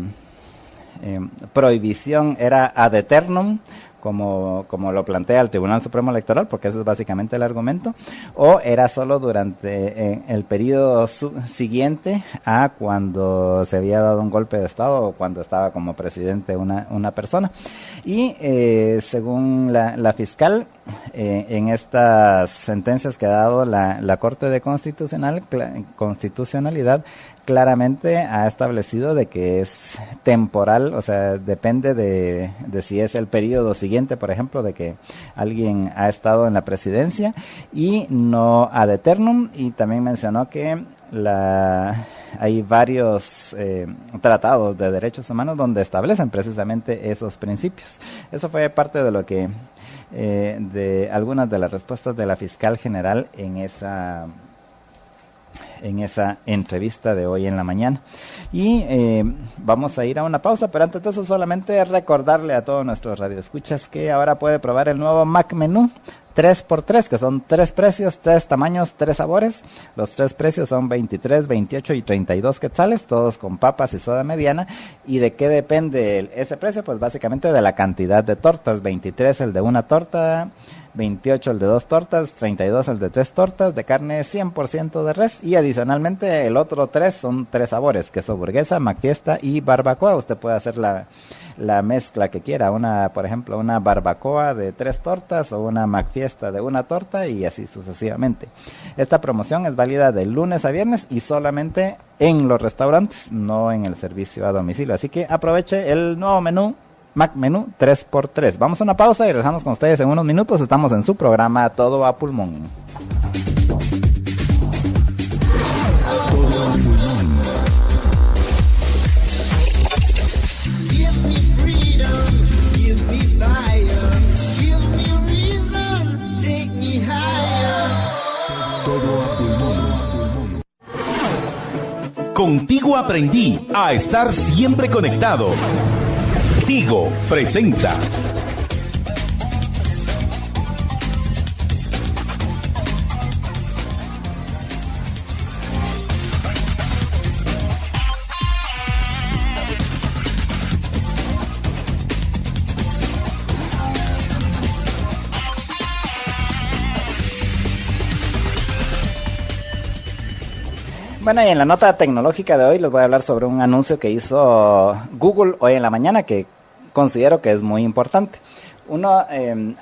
prohibición era ad eternum, como lo plantea el Tribunal Supremo Electoral, porque ese es básicamente el argumento, o era solo durante el periodo siguiente a cuando se había dado un golpe de Estado o cuando estaba como presidente una persona. Y según la fiscal, en estas sentencias que ha dado la Corte de Constitucionalidad, claramente ha establecido de que es temporal, o sea, depende de si es el periodo siguiente, por ejemplo, de que alguien ha estado en la presidencia, y no ad eternum. Y también mencionó que hay varios tratados de derechos humanos donde establecen precisamente esos principios. Eso fue parte de lo que de algunas de las respuestas de la fiscal general en esa entrevista de hoy en la mañana. Y vamos a ir a una pausa, pero antes de eso solamente recordarle a todos nuestros radioescuchas que ahora puede probar el nuevo Mac Menú 3x3, que son 3 precios, 3 tamaños, 3 sabores. Los 3 precios son 23, 28 y 32 quetzales, todos con papas y soda mediana. ¿Y de qué depende ese precio? Pues básicamente de la cantidad de tortas. 23 el de una torta, 28 el de 2 tortas, 32 el de 3 tortas, de carne 100% de res, y adicionalmente el otro 3 son 3 sabores, queso burguesa, McFiesta y barbacoa. Usted puede hacer la mezcla que quiera, por ejemplo, una barbacoa de 3 tortas o una McFiesta de una torta, y así sucesivamente. Esta promoción es válida de lunes a viernes y solamente en los restaurantes, no en el servicio a domicilio. Así que aproveche el nuevo menú Mac Menú 3x3. Vamos a una pausa y regresamos con ustedes en unos minutos. Estamos en su programa Todo a Pulmón. Contigo aprendí a estar siempre conectado. Tigo presenta. Bueno, y en la nota tecnológica de hoy les voy a hablar sobre un anuncio que hizo Google hoy en la mañana que considero que es muy importante.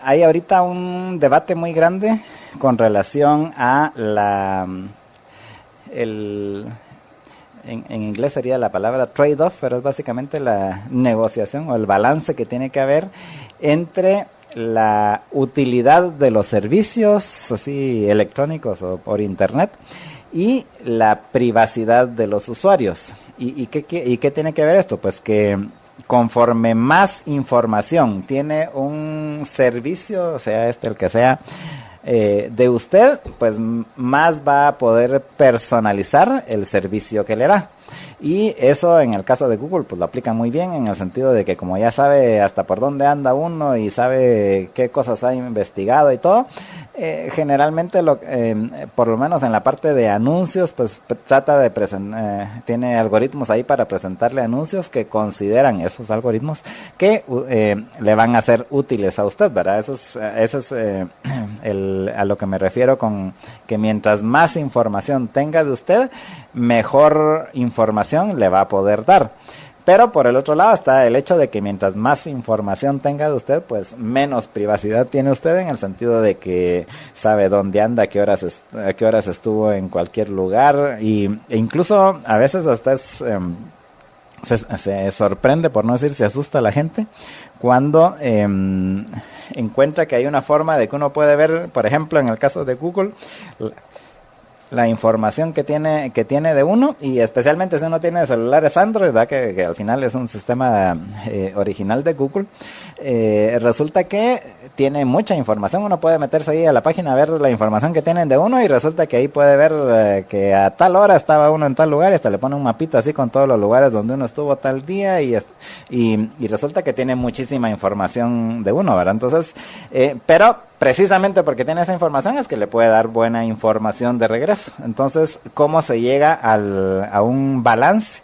Hay ahorita un debate muy grande con relación a en inglés sería la palabra trade-off, pero es básicamente la negociación o el balance que tiene que haber entre la utilidad de los servicios así electrónicos o por internet y la privacidad de los usuarios. ¿Y qué tiene que ver esto? Pues que conforme más información tiene un servicio, sea el que sea, de usted, pues más va a poder personalizar el servicio que le da. Y eso en el caso de Google pues lo aplica muy bien, en el sentido de que como ya sabe hasta por dónde anda uno y sabe qué cosas ha investigado y todo, generalmente por lo menos en la parte de anuncios pues trata de tiene algoritmos ahí para presentarle anuncios que consideran esos algoritmos que le van a ser útiles a usted, ¿verdad? Eso es a lo que me refiero con que mientras más información tenga de usted, mejor información le va a poder dar. Pero por el otro lado está el hecho de que mientras más información tenga de usted, pues menos privacidad tiene usted, en el sentido de que sabe dónde anda, a qué horas estuvo en cualquier lugar, e incluso a veces hasta se sorprende, por no decir se asusta a la gente, cuando encuentra que hay una forma de que uno puede ver, por ejemplo, en el caso de Google, la información que tiene de uno, y especialmente si uno tiene celulares Android, ¿verdad? Que al final es un sistema original de Google. Resulta que tiene mucha información. Uno puede meterse ahí a la página a ver la información que tienen de uno, y resulta que ahí puede ver que a tal hora estaba uno en tal lugar, y hasta le pone un mapita así con todos los lugares donde uno estuvo tal día, y resulta que tiene muchísima información de uno, ¿verdad? Entonces, pero precisamente porque tiene esa información es que le puede dar buena información de regreso. Entonces, ¿cómo se llega a un balance?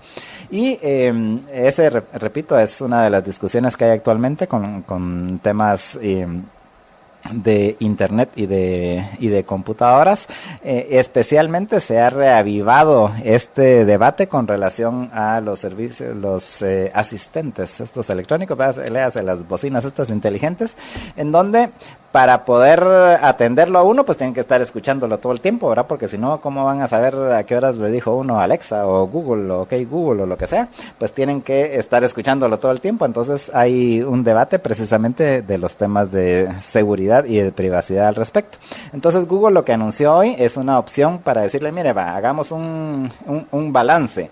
Y ese, repito, es una de las discusiones que hay actualmente con temas de internet y de computadoras. Especialmente se ha reavivado este debate con relación a los servicios, los asistentes estos electrónicos, léase las bocinas estas inteligentes, en donde para poder atenderlo a uno, pues tienen que estar escuchándolo todo el tiempo, ¿verdad? Porque si no, ¿cómo van a saber a qué horas le dijo uno Alexa o Google o OK Google o lo que sea? Pues tienen que estar escuchándolo todo el tiempo. Entonces hay un debate precisamente de los temas de seguridad y de privacidad al respecto. Entonces Google lo que anunció hoy es una opción para decirle, mire, hagamos un balance.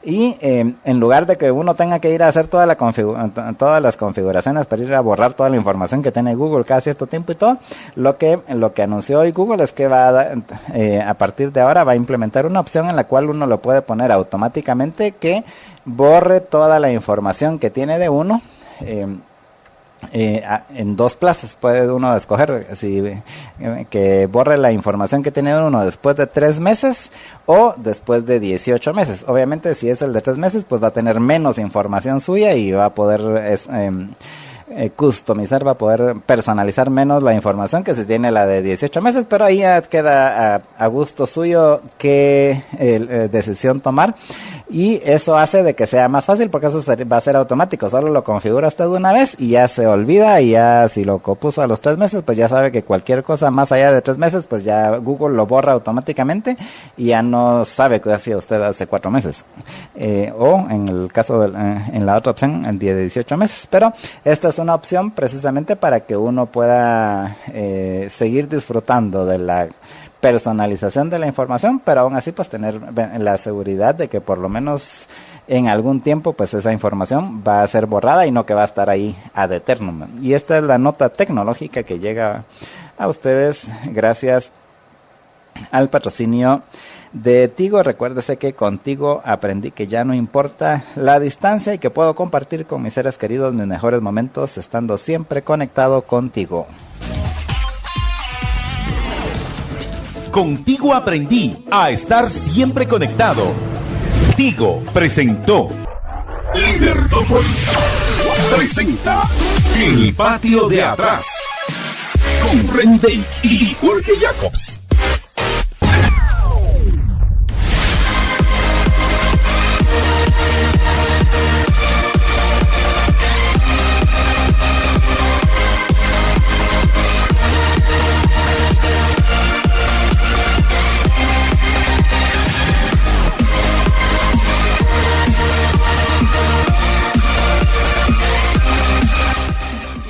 Y en lugar de que uno tenga que ir a hacer todas las configuraciones para ir a borrar toda la información que tiene Google cada cierto tiempo y todo, lo que anunció hoy Google es que a partir de ahora va a implementar una opción en la cual uno lo puede poner automáticamente que borre toda la información que tiene de uno. En dos plazas puede uno escoger que borre la información que tiene uno después de 3 meses o después de 18 meses. Obviamente, si es el de 3 meses, pues va a tener menos información suya y va a poder customizar, va a poder personalizar menos la información que se tiene la de 18 meses, pero ahí ya queda a gusto suyo qué decisión tomar, y eso hace de que sea más fácil porque eso va a ser automático, solo lo configura usted una vez y ya se olvida, y ya si lo puso a los 3 meses, pues ya sabe que cualquier cosa más allá de 3 meses, pues ya Google lo borra automáticamente y ya no sabe qué hacía usted hace 4 meses, o en el caso en la otra opción, en 18 meses, pero esta es una opción precisamente para que uno pueda seguir disfrutando de la personalización de la información, pero aún así pues tener la seguridad de que por lo menos en algún tiempo pues esa información va a ser borrada y no que va a estar ahí ad eternum. Y esta es la nota tecnológica que llega a ustedes gracias al patrocinio de Tigo. Recuérdese que contigo aprendí que ya no importa la distancia y que puedo compartir con mis seres queridos mis mejores momentos estando siempre conectado contigo. Contigo aprendí a estar siempre conectado. Tigo presentó Libertópolis. Presenta El Patio de Atrás con Renday y Jorge Jacobs.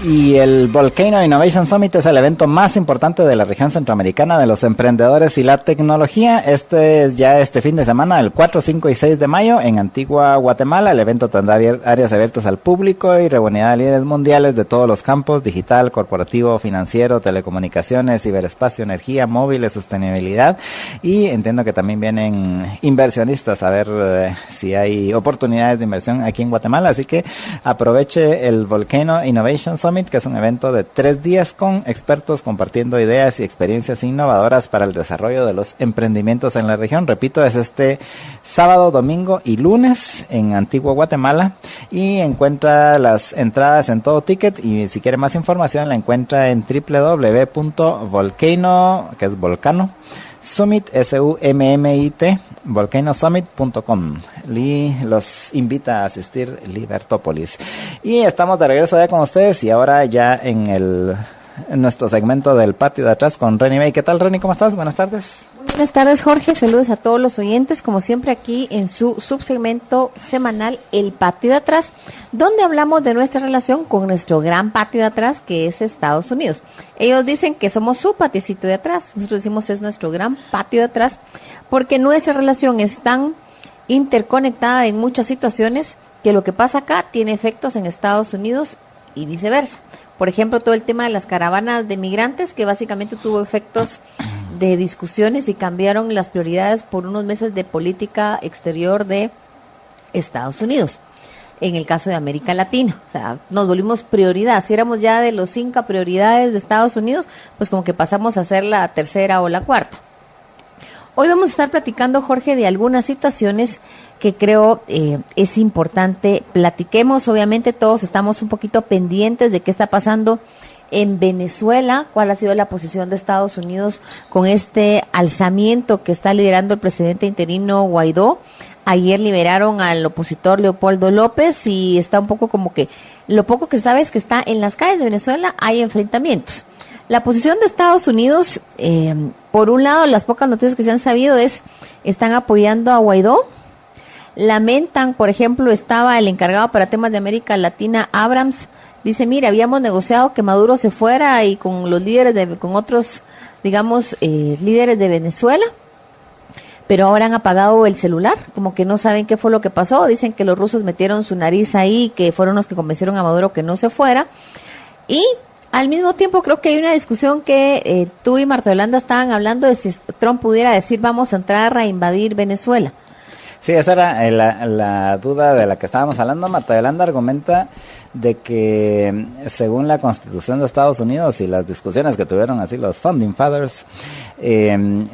Y el Volcano Innovation Summit es el evento más importante de la región centroamericana de los emprendedores y la tecnología. Este es ya este fin de semana, el 4, 5 y 6 de mayo en Antigua, Guatemala. El evento tendrá áreas abiertas al público y reunirá a líderes mundiales de todos los campos: digital, corporativo, financiero, telecomunicaciones, ciberespacio, energía, móviles, sostenibilidad. Y entiendo que también vienen inversionistas a ver si hay oportunidades de inversión aquí en Guatemala. Así que aproveche el Volcano Innovation Summit, que es un evento de 3 días con expertos compartiendo ideas y experiencias innovadoras para el desarrollo de los emprendimientos en la región. Repito, es este sábado, domingo y lunes en Antigua, Guatemala, y encuentra las entradas en Todo Ticket, y si quiere más información la encuentra en www.volcano, que es volcano, Summit, S-U-M-M-I-T, volcanosummit.com. Lee los invita a asistir Libertópolis. Y estamos de regreso ya con ustedes y ahora ya en nuestro segmento del patio de atrás con Reni May. ¿Qué tal, Reni? ¿Cómo estás? Buenas tardes. Buenas tardes, Jorge. Saludos a todos los oyentes, como siempre aquí en su subsegmento semanal El Patio de Atrás, donde hablamos de nuestra relación con nuestro gran patio de atrás, que es Estados Unidos. Ellos dicen que somos su patiecito de atrás. Nosotros decimos es nuestro gran patio de atrás, porque nuestra relación es tan interconectada en muchas situaciones que lo que pasa acá tiene efectos en Estados Unidos y viceversa. Por ejemplo, todo el tema de las caravanas de migrantes, que básicamente tuvo efectos de discusiones y cambiaron las prioridades por unos meses de política exterior de Estados Unidos, en el caso de América Latina. O sea, nos volvimos prioridad. Si éramos ya de los 5 prioridades de Estados Unidos, pues como que pasamos a ser la tercera o la cuarta. Hoy vamos a estar platicando, Jorge, de algunas situaciones que creo es importante platiquemos. Obviamente todos estamos un poquito pendientes de qué está pasando en Venezuela, cuál ha sido la posición de Estados Unidos con este alzamiento que está liderando el presidente interino Guaidó. Ayer liberaron al opositor Leopoldo López y está un poco como que, lo poco que sabe es que está en las calles de Venezuela hay enfrentamientos. La posición de Estados Unidos, por un lado, las pocas noticias que se han sabido están apoyando a Guaidó. Lamentan, por ejemplo, estaba el encargado para temas de América Latina, Abrams, dice, mire, habíamos negociado que Maduro se fuera y con los líderes, con otros, digamos, líderes de Venezuela, pero ahora han apagado el celular, como que no saben qué fue lo que pasó. Dicen que los rusos metieron su nariz ahí, que fueron los que convencieron a Maduro que no se fuera. Y al mismo tiempo creo que hay una discusión que tú y Marta Yolanda estaban hablando de si Trump pudiera decir vamos a entrar a invadir Venezuela. Sí, esa era la duda de la que estábamos hablando. Marta Yolanda argumenta de que según la Constitución de Estados Unidos y las discusiones que tuvieron así los Founding Fathers,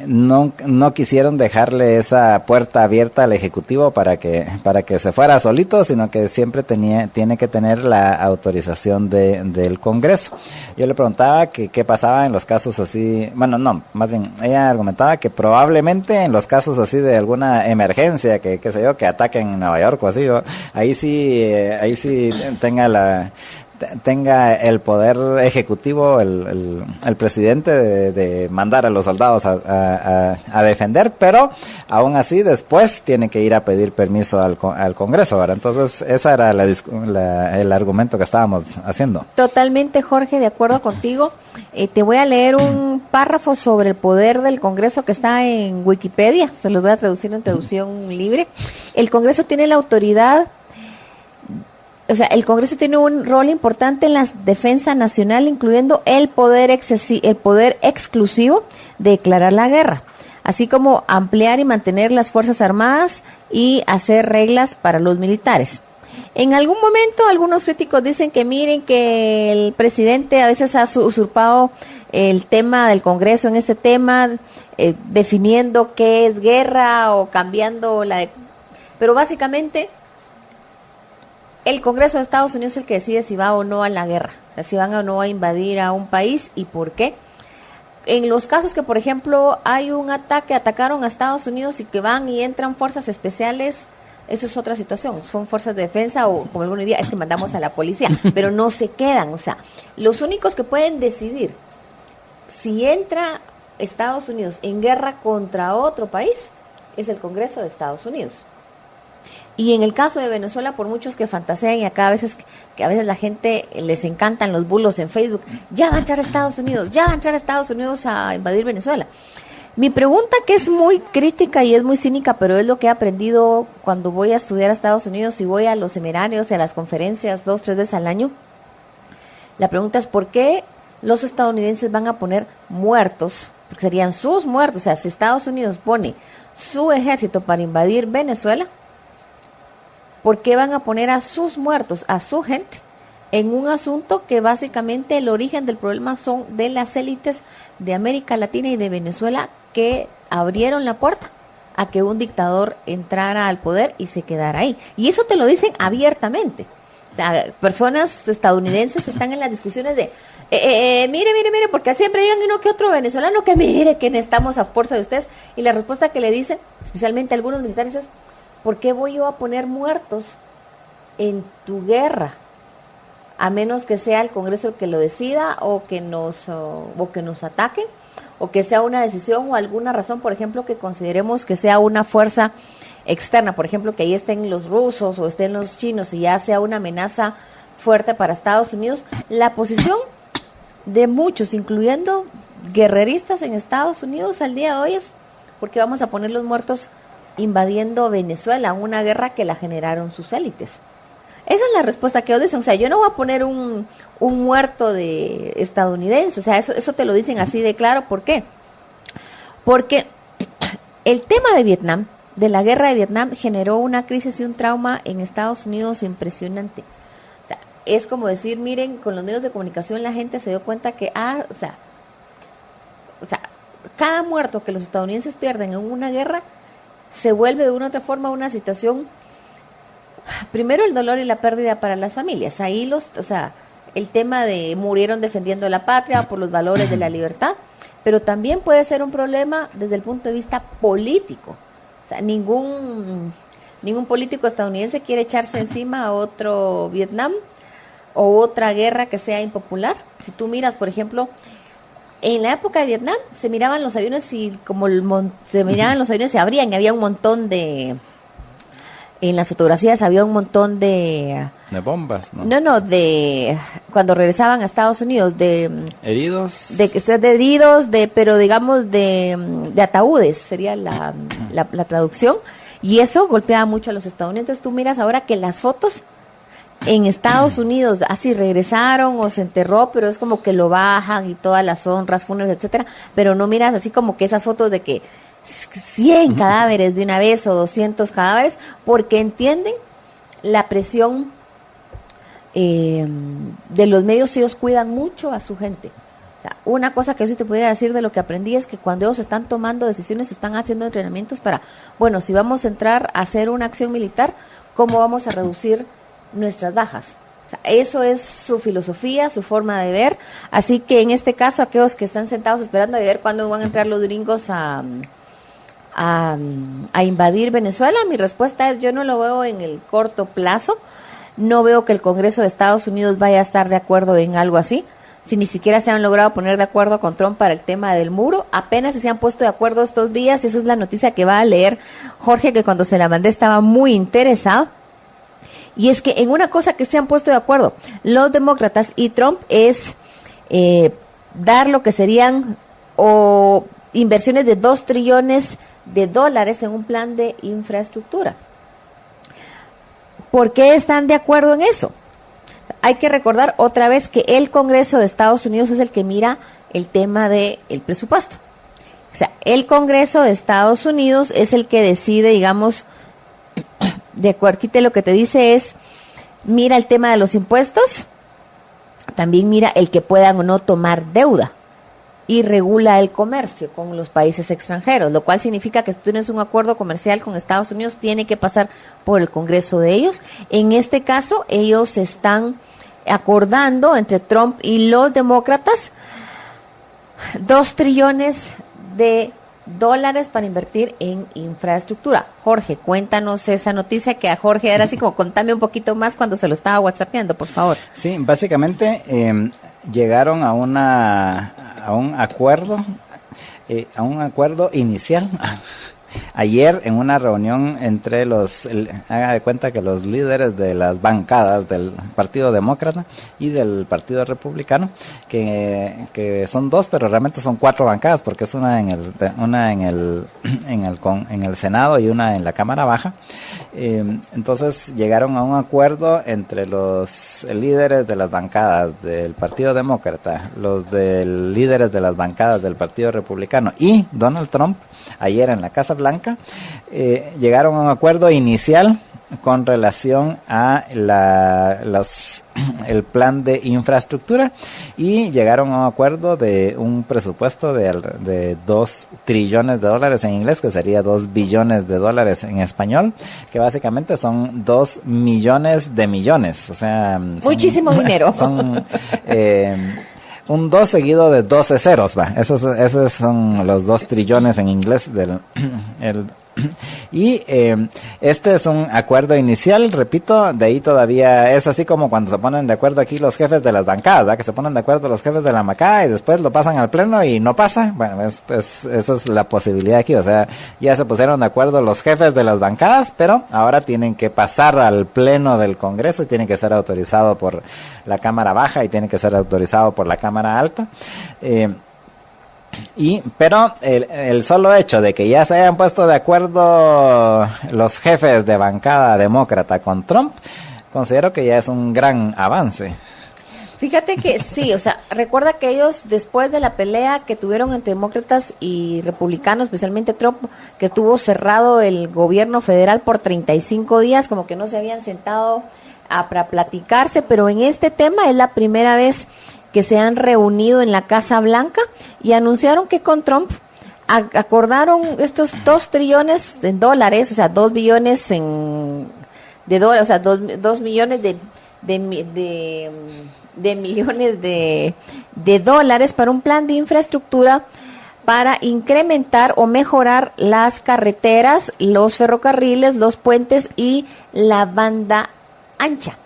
no quisieron dejarle esa puerta abierta al Ejecutivo para que se fuera solito, sino que siempre tiene que tener la autorización del Congreso. Yo le preguntaba que qué pasaba en los casos así, bueno, no, más bien ella argumentaba que probablemente en los casos así de alguna emergencia, que qué sé yo, que ataquen Nueva York o así, ahí sí tenga el poder ejecutivo el presidente de mandar a los soldados a defender, pero aún así después tiene que ir a pedir permiso al Congreso, ¿verdad? Entonces esa era el argumento que estábamos haciendo. Totalmente, Jorge, de acuerdo contigo. Te voy a leer un párrafo sobre el poder del Congreso que está en Wikipedia, se los voy a traducir en traducción libre. El Congreso tiene la autoridad. O sea, el Congreso tiene un rol importante en la defensa nacional, incluyendo el poder exclusivo de declarar la guerra, así como ampliar y mantener las Fuerzas Armadas y hacer reglas para los militares. En algún momento, algunos críticos dicen que miren que el presidente a veces ha usurpado el tema del Congreso en este tema, definiendo qué es guerra o cambiando pero básicamente el Congreso de Estados Unidos es el que decide si va o no a la guerra, o sea, si van o no a invadir a un país y por qué. En los casos que, por ejemplo, hay un atacaron a Estados Unidos y que van y entran fuerzas especiales, eso es otra situación, son fuerzas de defensa o, como alguno diría, es que mandamos a la policía, pero no se quedan, o sea, los únicos que pueden decidir si entra Estados Unidos en guerra contra otro país es el Congreso de Estados Unidos. Y en el caso de Venezuela, por muchos que fantasean y acá a veces la gente les encantan los bulos en Facebook, ya va a entrar a Estados Unidos a invadir Venezuela. Mi pregunta, que es muy crítica y es muy cínica, pero es lo que he aprendido cuando voy a estudiar a Estados Unidos y voy a los seminarios y a las conferencias 2-3 veces al año. La pregunta es ¿por qué los estadounidenses van a poner muertos? Porque serían sus muertos. O sea, si Estados Unidos pone su ejército para invadir Venezuela, ¿por qué van a poner a sus muertos, a su gente, en un asunto que básicamente el origen del problema son de las élites de América Latina y de Venezuela que abrieron la puerta a que un dictador entrara al poder y se quedara ahí? Y eso te lo dicen abiertamente. O sea, personas estadounidenses están en las discusiones de mire, porque siempre llegan uno que otro venezolano que mire que necesitamos a fuerza de ustedes. Y la respuesta que le dicen, especialmente algunos militares, es: ¿por qué voy yo a poner muertos en tu guerra? A menos que sea el Congreso el que lo decida o que nos ataquen, o que sea una decisión o alguna razón, por ejemplo, que consideremos que sea una fuerza externa, por ejemplo, que ahí estén los rusos o estén los chinos y ya sea una amenaza fuerte para Estados Unidos. La posición de muchos, incluyendo guerreristas en Estados Unidos al día de hoy, es: porque vamos a poner los muertos invadiendo Venezuela, una guerra que la generaron sus élites. Esa es la respuesta que ellos dicen. O sea, yo no voy a poner un muerto de estadounidense. O sea, eso te lo dicen así de claro. ¿Por qué? Porque el tema de Vietnam, de la guerra de Vietnam, generó una crisis y un trauma en Estados Unidos impresionante. O sea, es como decir, miren, con los medios de comunicación la gente se dio cuenta que, o sea, cada muerto que los estadounidenses pierden en una guerra se vuelve de una u otra forma una situación. Primero, el dolor y la pérdida para las familias. Ahí el tema de murieron defendiendo la patria por los valores de la libertad, pero también puede ser un problema desde el punto de vista político. O sea, ningún político estadounidense quiere echarse encima a otro Vietnam o otra guerra que sea impopular. Si tú miras, por ejemplo, en la época de Vietnam se miraban los aviones y se abrían y había un montón de... En las fotografías había un montón de bombas, ¿no? No, de cuando regresaban a Estados Unidos, de heridos, pero digamos de ataúdes, sería la traducción, y eso golpeaba mucho a los estadounidenses. Tú miras ahora que las fotos en Estados Unidos así regresaron o se enterró, pero es como que lo bajan y todas las honras fúnebres, etcétera, pero no miras así como que esas fotos de que 100 cadáveres de una vez o 200 cadáveres, porque entienden la presión de los medios. Ellos cuidan mucho a su gente. O sea, una cosa que yo te pudiera decir de lo que aprendí es que cuando ellos están tomando decisiones, están haciendo entrenamientos para, bueno, si vamos a entrar a hacer una acción militar, ¿cómo vamos a reducir nuestras bajas? O sea, eso es su filosofía, su forma de ver. Así que en este caso, aquellos que están sentados esperando a ver cuándo van a entrar los gringos a invadir Venezuela, mi respuesta es: yo no lo veo en el corto plazo. No veo que el Congreso de Estados Unidos vaya a estar de acuerdo en algo así. Si ni siquiera se han logrado poner de acuerdo con Trump para el tema del muro, apenas se han puesto de acuerdo estos días. Esa es la noticia que va a leer Jorge, que cuando se la mandé estaba muy interesado. Y es que en una cosa que se han puesto de acuerdo los demócratas y Trump es dar lo que serían inversiones de $2 trillones en un plan de infraestructura. ¿Por qué están de acuerdo en eso? Hay que recordar otra vez que el Congreso de Estados Unidos es el que mira el tema del presupuesto. O sea, el Congreso de Estados Unidos es el que decide, digamos, de acuerdo, aquí lo que te dice es, mira el tema de los impuestos, también mira el que puedan o no tomar deuda, y regula el comercio con los países extranjeros, lo cual significa que si tú tienes un acuerdo comercial con Estados Unidos, tiene que pasar por el Congreso de ellos. En este caso, ellos están acordando entre Trump y los demócratas $2 trillones para invertir en infraestructura. Jorge, cuéntanos esa noticia, que a Jorge era así como, contame un poquito más cuando se lo estaba whatsappeando, por favor. Sí, básicamente llegaron a un acuerdo inicial ayer en una reunión entre haga de cuenta que los líderes de las bancadas del Partido Demócrata y del Partido Republicano, que son dos, pero realmente son 4 bancadas, porque es una en el Senado y una en la Cámara Baja. Entonces llegaron a un acuerdo entre los líderes de las bancadas del Partido Demócrata, los líderes de las bancadas del Partido Republicano y Donald Trump ayer en la Casa Blanca. Llegaron a un acuerdo inicial con relación a el plan de infraestructura, y llegaron a un acuerdo de un presupuesto de 2 trillones de dólares en inglés, que sería 2 billones de dólares en español, que básicamente son 2 millones de millones, o sea... Muchísimo dinero. Son... un 2 seguido de 12 ceros, va. Esos son los 2 trillones en inglés y este es un acuerdo inicial, repito, de ahí todavía es así como cuando se ponen de acuerdo aquí los jefes de las bancadas, ¿verdad? Que se ponen de acuerdo los jefes de la macada y después lo pasan al pleno y no pasa. Bueno, esa es la posibilidad aquí, o sea, ya se pusieron de acuerdo los jefes de las bancadas, pero ahora tienen que pasar al pleno del Congreso y tiene que ser autorizado por la Cámara Baja y tiene que ser autorizado por la Cámara Alta. Pero el solo hecho de que ya se hayan puesto de acuerdo los jefes de bancada demócrata con Trump, considero que ya es un gran avance. Fíjate que sí, o sea, recuerda que ellos, después de la pelea que tuvieron entre demócratas y republicanos, especialmente Trump, que tuvo cerrado el gobierno federal por 35 días, como que no se habían sentado para platicarse, pero en este tema es la primera vez que se han reunido en la Casa Blanca y anunciaron que con Trump acordaron estos 2 trillones de dólares, o sea, 2 billones de dólares, o sea, 2 millones de millones de dólares para un plan de infraestructura para incrementar o mejorar las carreteras, los ferrocarriles, los puentes y la banda ancha.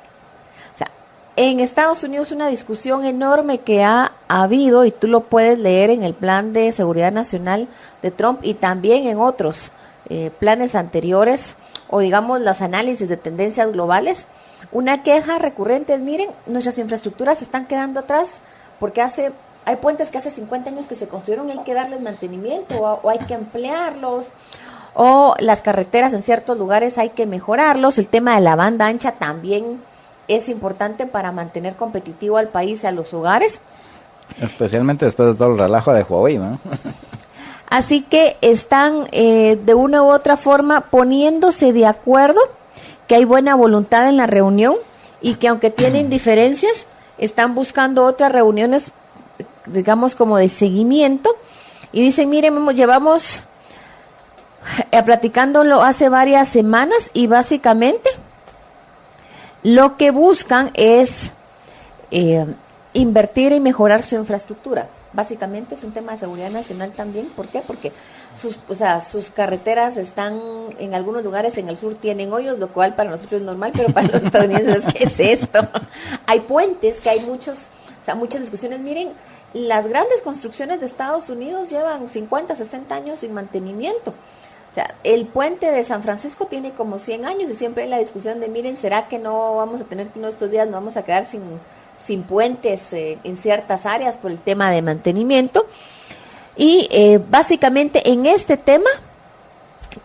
En Estados Unidos una discusión enorme que ha habido, y tú lo puedes leer en el Plan de Seguridad Nacional de Trump y también en otros planes anteriores, o digamos los análisis de tendencias globales. Una queja recurrente es, miren, nuestras infraestructuras se están quedando atrás porque hay puentes que hace 50 años que se construyeron y hay que darles mantenimiento o hay que ampliarlos, o las carreteras en ciertos lugares hay que mejorarlos. El tema de la banda ancha también es importante para mantener competitivo al país y a los hogares. Especialmente después de todo el relajo de Huawei, ¿no? Así que están de una u otra forma poniéndose de acuerdo, que hay buena voluntad en la reunión y que aunque tienen diferencias, están buscando otras reuniones, digamos, como de seguimiento. Y dicen, miren, llevamos platicándolo hace varias semanas y básicamente lo que buscan es invertir y mejorar su infraestructura. Básicamente es un tema de seguridad nacional también. ¿Por qué? Porque sus carreteras están, en algunos lugares en el sur tienen hoyos, lo cual para nosotros es normal, pero para los estadounidenses, ¿qué es esto? Hay puentes, que hay muchas discusiones. Miren, las grandes construcciones de Estados Unidos llevan 50, 60 años sin mantenimiento. O sea, el puente de San Francisco tiene como 100 años y siempre hay la discusión de, miren, ¿será que no vamos a tener que uno de estos días nos vamos a quedar sin puentes en ciertas áreas por el tema de mantenimiento? Y básicamente en este tema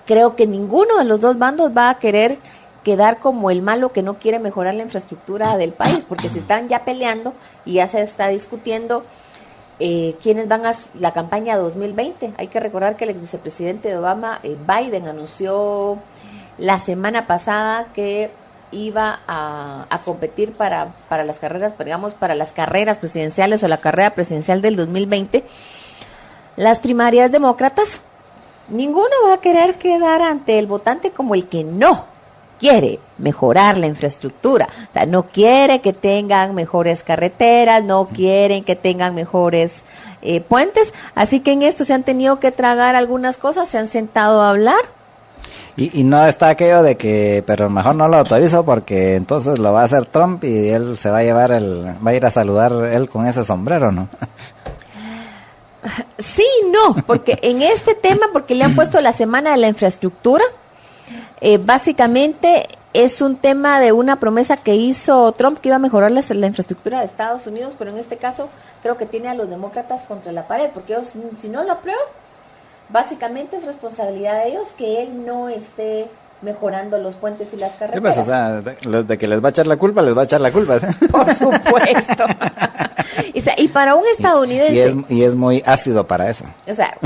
creo que ninguno de los dos bandos va a querer quedar como el malo que no quiere mejorar la infraestructura del país, porque se están ya peleando y ya se está discutiendo quiénes van a la campaña 2020. Hay que recordar que el ex vicepresidente de Obama, Biden, anunció la semana pasada que iba a competir para las carreras, digamos, para las carreras presidenciales o la carrera presidencial del 2020. Las primarias demócratas, ninguno va a querer quedar ante el votante como el que no quiere mejorar la infraestructura. O sea, no quiere que tengan mejores carreteras, no quieren que tengan mejores puentes. Así que en esto se han tenido que tragar algunas cosas, se han sentado a hablar. Y no está aquello de que, pero mejor no lo autorizo porque entonces lo va a hacer Trump y él se va a llevar va a ir a saludar él con ese sombrero, ¿no? Sí, no, porque en este tema, porque le han puesto la semana de la infraestructura, básicamente es un tema de una promesa que hizo Trump que iba a mejorar la infraestructura de Estados Unidos, pero en este caso creo que tiene a los demócratas contra la pared, porque ellos, si no lo aprueban, básicamente es responsabilidad de ellos que él no esté mejorando los puentes y las carreteras. Sí, pues, o sea, de que les va a echar la culpa, les va a echar la culpa. Por supuesto. Y para un estadounidense... Y es muy ácido para eso. O sea,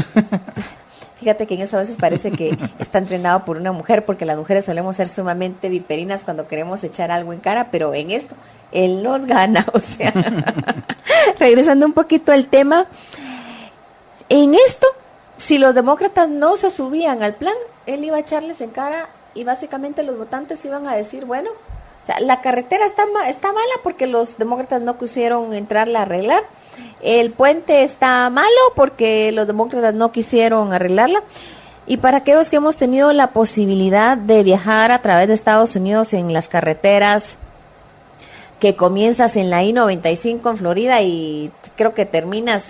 Fíjate que en eso a veces parece que está entrenado por una mujer, porque las mujeres solemos ser sumamente viperinas cuando queremos echar algo en cara, pero en esto él nos gana, o sea. Regresando un poquito al tema, en esto, si los demócratas no se subían al plan, él iba a echarles en cara y básicamente los votantes iban a decir, bueno, o sea, la carretera está mala porque los demócratas no quisieron entrarla a arreglar. El puente está malo porque los demócratas no quisieron arreglarla. Y para aquellos que hemos tenido la posibilidad de viajar a través de Estados Unidos en las carreteras, que comienzas en la I-95 en Florida y creo que terminas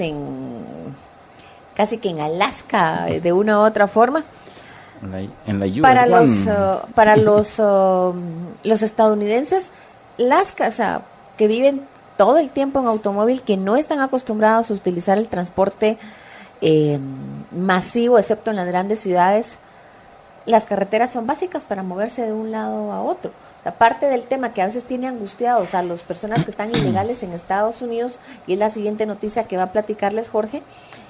casi que en Alaska de una u otra forma. En la US Para los estadounidenses, las casas que viven todo el tiempo en automóvil, que no están acostumbrados a utilizar el transporte masivo, excepto en las grandes ciudades, las carreteras son básicas para moverse de un lado a otro. O sea, parte del tema que a veces tiene angustiados a las personas que están ilegales en Estados Unidos, y es la siguiente noticia que va a platicarles Jorge,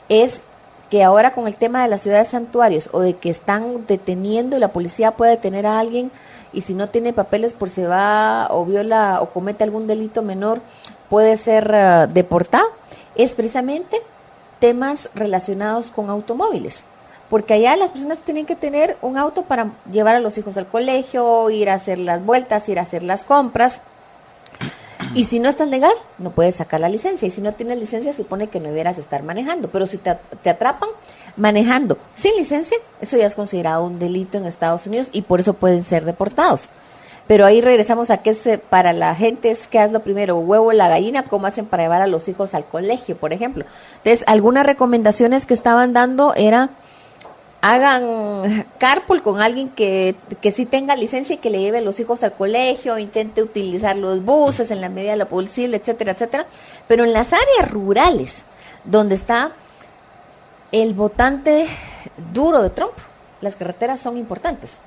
es que ahora con el tema de las ciudades santuarios, o de que están deteniendo y la policía puede detener a alguien y si no tiene papeles por se va o viola o comete algún delito menor, puede ser deportado, es precisamente temas relacionados con automóviles. Porque allá las personas tienen que tener un auto para llevar a los hijos al colegio, ir a hacer las vueltas, ir a hacer las compras. Y si no estás legal, no puedes sacar la licencia. Y si no tienes licencia, supone que no debieras estar manejando. Pero si te atrapan manejando sin licencia, eso ya es considerado un delito en Estados Unidos y por eso pueden ser deportados. Pero ahí regresamos a que para la gente es que haz lo primero, huevo o la gallina, cómo hacen para llevar a los hijos al colegio, por ejemplo. Entonces, algunas recomendaciones que estaban dando era: hagan carpool con alguien que sí tenga licencia y que le lleve a los hijos al colegio, intente utilizar los buses en la medida de lo posible, etcétera, etcétera. Pero en las áreas rurales, donde está el votante duro de Trump, las carreteras son importantes.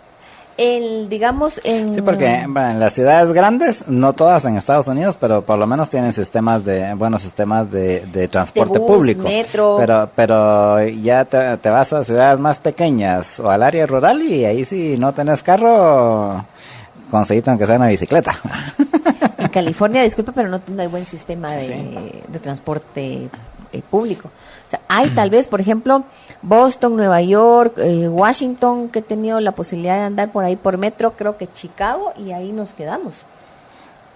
Sí, porque en las ciudades grandes, no todas en Estados Unidos, pero por lo menos tienen buenos sistemas de transporte bus, público. Metro. Pero ya te vas a ciudades más pequeñas o al área rural y ahí si no tenés carro, conseguiste aunque sea una bicicleta. En California, disculpa, pero no hay buen sistema de transporte público. O sea, hay tal vez, por ejemplo, Boston, Nueva York, Washington, que he tenido la posibilidad de andar por ahí por metro, creo que Chicago, y ahí nos quedamos.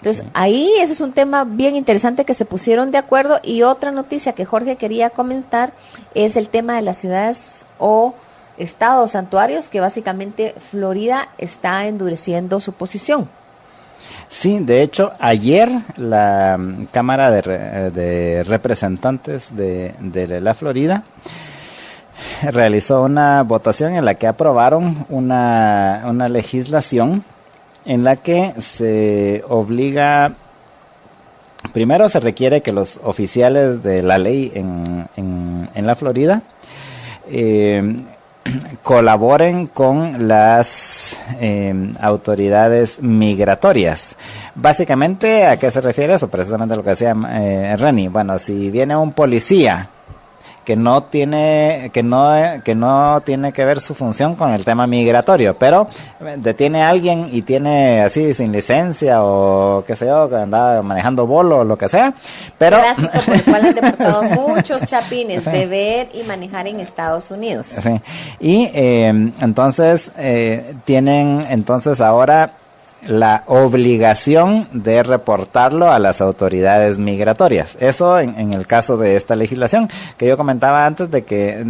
Entonces, ahí ese es un tema bien interesante que se pusieron de acuerdo. Y otra noticia que Jorge quería comentar es el tema de las ciudades o estados santuarios, que básicamente Florida está endureciendo su posición. Sí, de hecho, ayer la Cámara de Representantes de la Florida realizó una votación en la que aprobaron una legislación en la que se obliga, primero se requiere que los oficiales de la ley en la Florida colaboren con las autoridades migratorias. Básicamente, ¿a qué se refiere eso? Precisamente lo que decía Reni. Bueno, si viene un policía que no tiene que ver su función con el tema migratorio, pero detiene a alguien y tiene así sin licencia o qué sé yo, que andaba manejando bolo o lo que sea, pero clásico por el cual han deportado muchos chapines, beber y manejar en Estados Unidos. Sí. Y entonces tienen ahora la obligación de reportarlo a las autoridades migratorias. Eso en el caso de esta legislación que yo comentaba antes, de que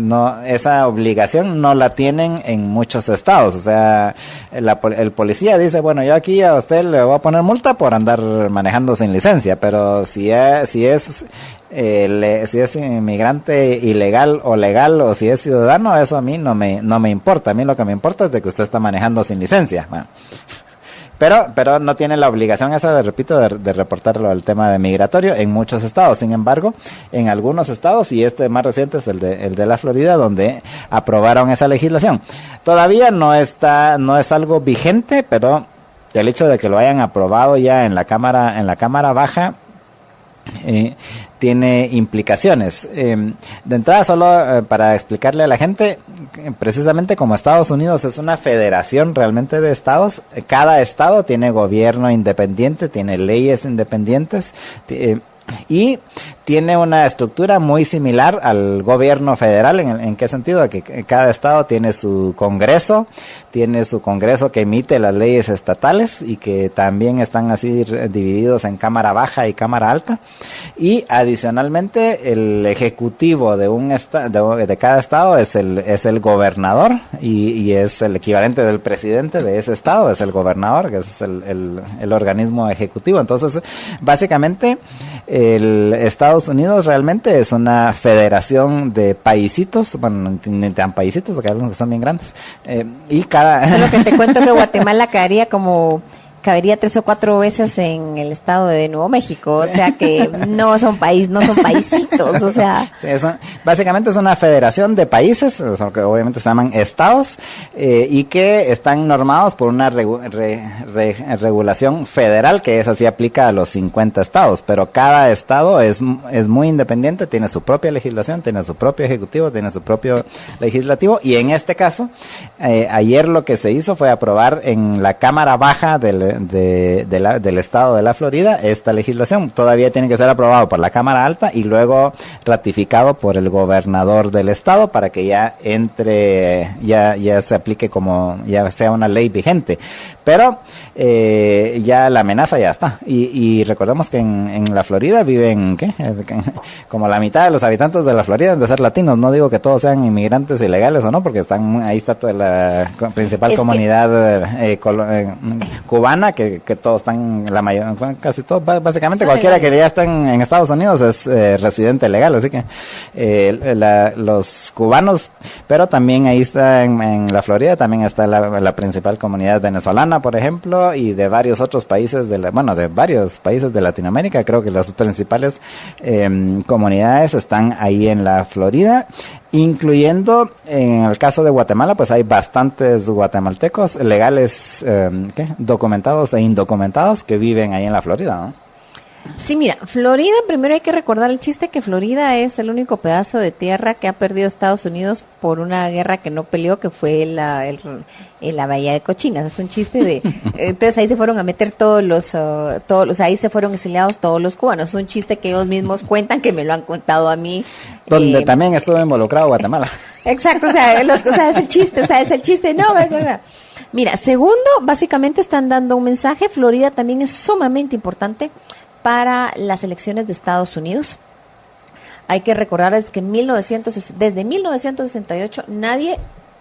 esa obligación no la tienen en muchos estados. O sea, el policía dice, bueno, yo aquí a usted le voy a poner multa por andar manejando sin licencia, pero si es inmigrante ilegal o legal, o si es ciudadano, eso a mí no me importa. A mí lo que me importa es de que usted está manejando sin licencia. Bueno. Pero no tiene la obligación esa, de reportarlo al tema de migratorio en muchos estados. Sin embargo, en algunos estados, y este más reciente es el de la Florida, donde aprobaron esa legislación. Todavía no es algo vigente, pero el hecho de que lo hayan aprobado ya en la cámara baja tiene implicaciones. De entrada, solo para explicarle a la gente, precisamente como Estados Unidos es una federación realmente de estados, cada estado tiene gobierno independiente, tiene leyes independientes, y tiene una estructura muy similar al gobierno federal. ¿En qué sentido? Que cada estado tiene su congreso que emite las leyes estatales y que también están así divididos en cámara baja y cámara alta, y adicionalmente el ejecutivo de cada estado es el gobernador, y es el equivalente del presidente de ese estado, es el gobernador, que es el organismo ejecutivo. Entonces, básicamente, el Estados Unidos realmente es una federación de paisitos, bueno, ni tan paisitos porque hay algunos que son bien grandes, y cada... Solo que te cuento que Guatemala cabería 3 o 4 veces en el estado de Nuevo México, o sea que no son paisitos, o sea... Sí, básicamente es una federación de países, o sea, que obviamente se llaman estados, y que están normados por una regulación federal, que esa sí aplica a los 50 estados, pero cada estado es muy independiente, tiene su propia legislación, tiene su propio ejecutivo, tiene su propio legislativo, y en este caso, ayer lo que se hizo fue aprobar en la Cámara Baja del estado de la Florida esta legislación. Todavía tiene que ser aprobado por la Cámara Alta y luego ratificado por el gobernador del estado para que ya entre, ya se aplique como, ya sea una ley vigente. Pero ya la amenaza ya está. Y recordemos que en la Florida viven, como la mitad de los habitantes de la Florida han de ser latinos. No digo que todos sean inmigrantes ilegales o no, porque ahí está toda la principal comunidad cubana, que todos están, casi todos, básicamente cualquiera que ya está en Estados Unidos es residente legal, así que los cubanos, pero también ahí está en la Florida, también está la principal comunidad venezolana, por ejemplo, y de varios otros países de varios países de Latinoamérica. Creo que las principales comunidades están ahí en la Florida, incluyendo en el caso de Guatemala, pues hay bastantes guatemaltecos legales, documentados e indocumentados que viven ahí en la Florida, ¿no? Sí, mira, Florida, primero hay que recordar el chiste que Florida es el único pedazo de tierra que ha perdido Estados Unidos por una guerra que no peleó, que fue la Bahía de Cochinas. Es un chiste de... Entonces ahí se fueron a meter ahí se fueron exiliados todos los cubanos. Es un chiste que ellos mismos cuentan, que me lo han contado a mí. Donde también estuvo involucrado Guatemala. Exacto, o sea, es el chiste, no, mira, segundo, básicamente están dando un mensaje. Florida también es sumamente importante para las elecciones de Estados Unidos. Hay que recordar que desde 1968 nadie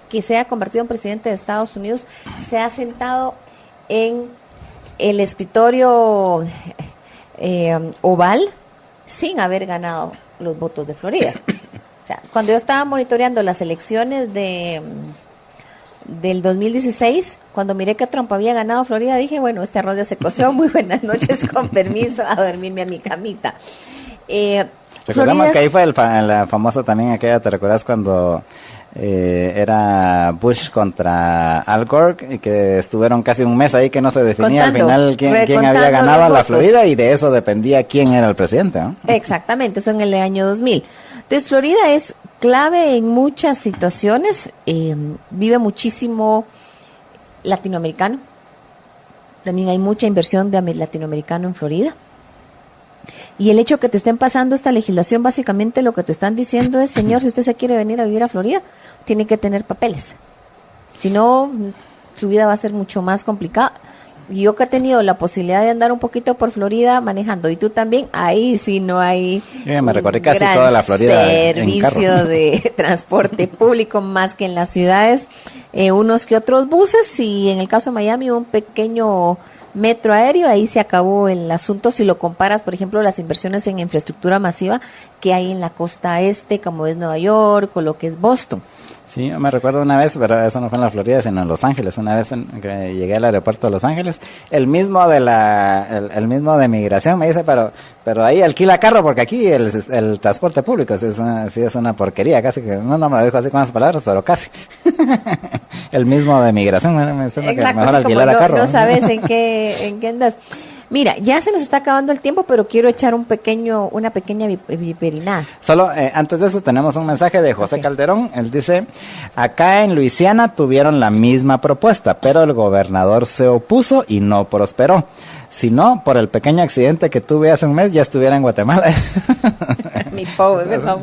que se haya convertido en presidente de Estados Unidos se ha sentado en el escritorio oval sin haber ganado los votos de Florida. O sea, cuando yo estaba monitoreando las elecciones del 2016, cuando miré que Trump había ganado Florida, dije, bueno, este arroz ya se coció, muy buenas noches, con permiso, a dormirme a mi camita. Recordamos que ahí fue la famosa también aquella, ¿te recuerdas cuando era Bush contra Al Gore, y que estuvieron casi un mes ahí que no se definía al final quién había ganado la Florida, y de eso dependía quién era el presidente, ¿no? Exactamente, eso en el año 2000. Entonces, Florida es clave en muchas situaciones, vive muchísimo latinoamericano, también hay mucha inversión de latinoamericano en Florida, y el hecho que te estén pasando esta legislación, básicamente lo que te están diciendo es, señor, si usted se quiere venir a vivir a Florida, tiene que tener papeles, si no, su vida va a ser mucho más complicada. Yo que he tenido la posibilidad de andar un poquito por Florida manejando, y tú también, ahí sí no hay me recorrí casi toda la Florida servicio de transporte público más que en las ciudades, unos que otros buses, y en el caso de Miami un pequeño metro aéreo. Ahí se acabó el asunto si lo comparas, por ejemplo, las inversiones en infraestructura masiva que hay en la costa este, como es Nueva York o lo que es Boston. Sí, me recuerdo una vez, pero eso no fue en la Florida, sino en Los Ángeles. Una vez que llegué al aeropuerto de Los Ángeles, el mismo de migración me dice, pero ahí alquila carro, porque aquí el transporte público es una porquería, casi que, no me lo dijo así con esas palabras, pero casi. El mismo de migración me dice que mejor alquilar carro. No sabes en qué andas. Mira, ya se nos está acabando el tiempo, pero quiero echar una pequeña viperinada. Solo antes de eso tenemos un mensaje de José Ok. Calderón. Él dice, acá en Luisiana tuvieron la misma propuesta, pero el gobernador se opuso y no prosperó. Si no, por el pequeño accidente que tuve hace un mes, ya estuviera en Guatemala. Mi pobre, o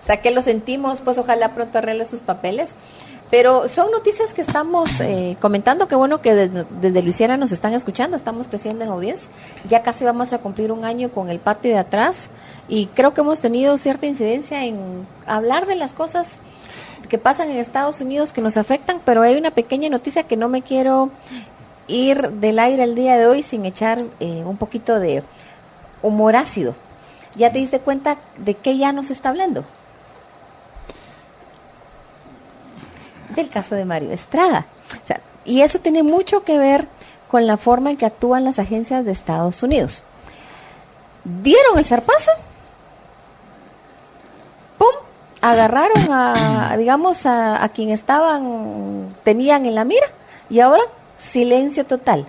sea, que lo sentimos, pues ojalá pronto arregle sus papeles. Pero son noticias que estamos comentando, que bueno que desde Luisiana nos están escuchando, estamos creciendo en audiencia, ya casi vamos a cumplir un año con el patio de atrás y creo que hemos tenido cierta incidencia en hablar de las cosas que pasan en Estados Unidos que nos afectan, pero hay una pequeña noticia que no me quiero ir del aire el día de hoy sin echar un poquito de humor ácido. ¿Ya te diste cuenta de qué ya nos está hablando? Del caso de Mario Estrada. O sea, y eso tiene mucho que ver con la forma en que actúan las agencias de Estados Unidos. Dieron el zarpazo, ¡pum! Agarraron a quien tenían en la mira, y ahora silencio total.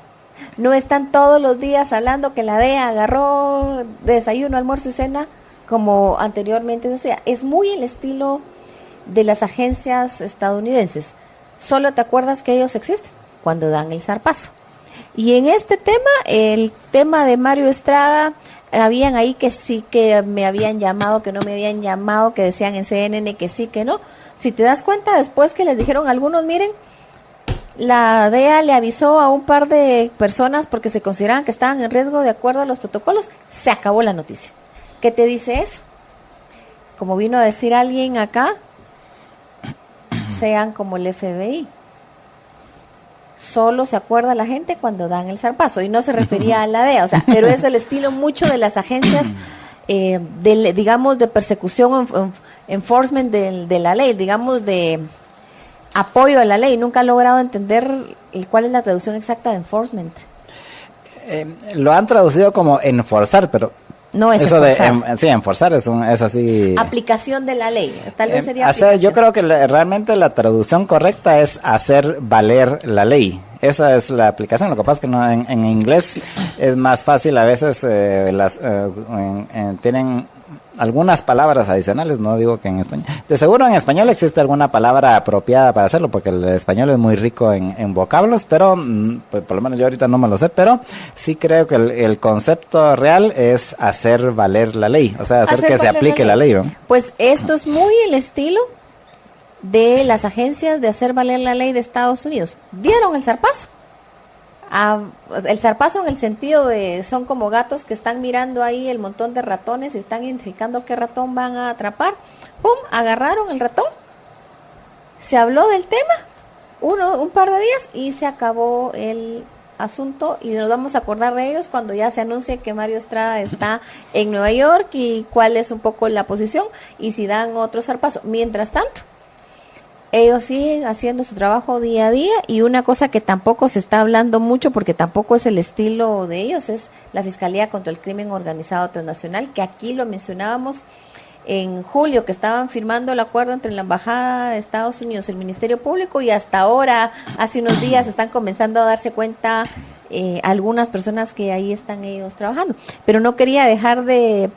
No están todos los días hablando que la DEA agarró desayuno, almuerzo y cena, como anteriormente decía. Es muy el estilo de las agencias estadounidenses. Solo te acuerdas que ellos existen cuando dan el zarpazo. Y en este tema, el tema de Mario Estrada, habían ahí que sí que me habían llamado, que no me habían llamado, que decían en CNN que sí, que no. Si te das cuenta, después que les dijeron a algunos, miren, la DEA le avisó a un par de personas porque se consideraban que estaban en riesgo de acuerdo a los protocolos, se acabó la noticia. ¿Qué te dice eso? Como vino a decir alguien acá, sean como el FBI. Solo se acuerda la gente cuando dan el zarpazo, y no se refería a la DEA, o sea, pero es el estilo mucho de las agencias digamos de persecución, enforcement de la ley, digamos de apoyo a la ley. Nunca he logrado entender cuál es la traducción exacta de enforcement. Lo han traducido como enforzar, pero No es eso enforzar. sí, enforzar es así. Aplicación de la ley, tal vez sería yo aplicación. creo que realmente la traducción correcta es hacer valer la ley. Esa es la aplicación. Lo que pasa es que no, en inglés es más fácil a veces, tienen algunas palabras adicionales, no digo que en español. De seguro en español existe alguna palabra apropiada para hacerlo, porque el español es muy rico en vocablos, pero pues, por lo menos yo ahorita no me lo sé, pero sí creo que el concepto real es hacer valer la ley, o sea, hacer que se valer aplique la ley, ¿no? Pues esto es muy el estilo de las agencias de hacer valer la ley de Estados Unidos. Dieron el zarpazo. El zarpazo en el sentido de son como gatos que están mirando ahí el montón de ratones y están identificando qué ratón van a atrapar. ¡Pum! Agarraron el ratón. Se habló del tema un par de días y se acabó el asunto, y nos vamos a acordar de ellos cuando ya se anuncie que Mario Estrada está en Nueva York y cuál es un poco la posición y si dan otro zarpazo. Mientras tanto, ellos siguen haciendo su trabajo día a día, y una cosa que tampoco se está hablando mucho porque tampoco es el estilo de ellos es la Fiscalía contra el Crimen Organizado Transnacional, que aquí lo mencionábamos en julio, que estaban firmando el acuerdo entre la Embajada de Estados Unidos, el Ministerio Público, y hasta ahora, hace unos días, están comenzando a darse cuenta algunas personas que ahí están ellos trabajando. Pero no quería dejar de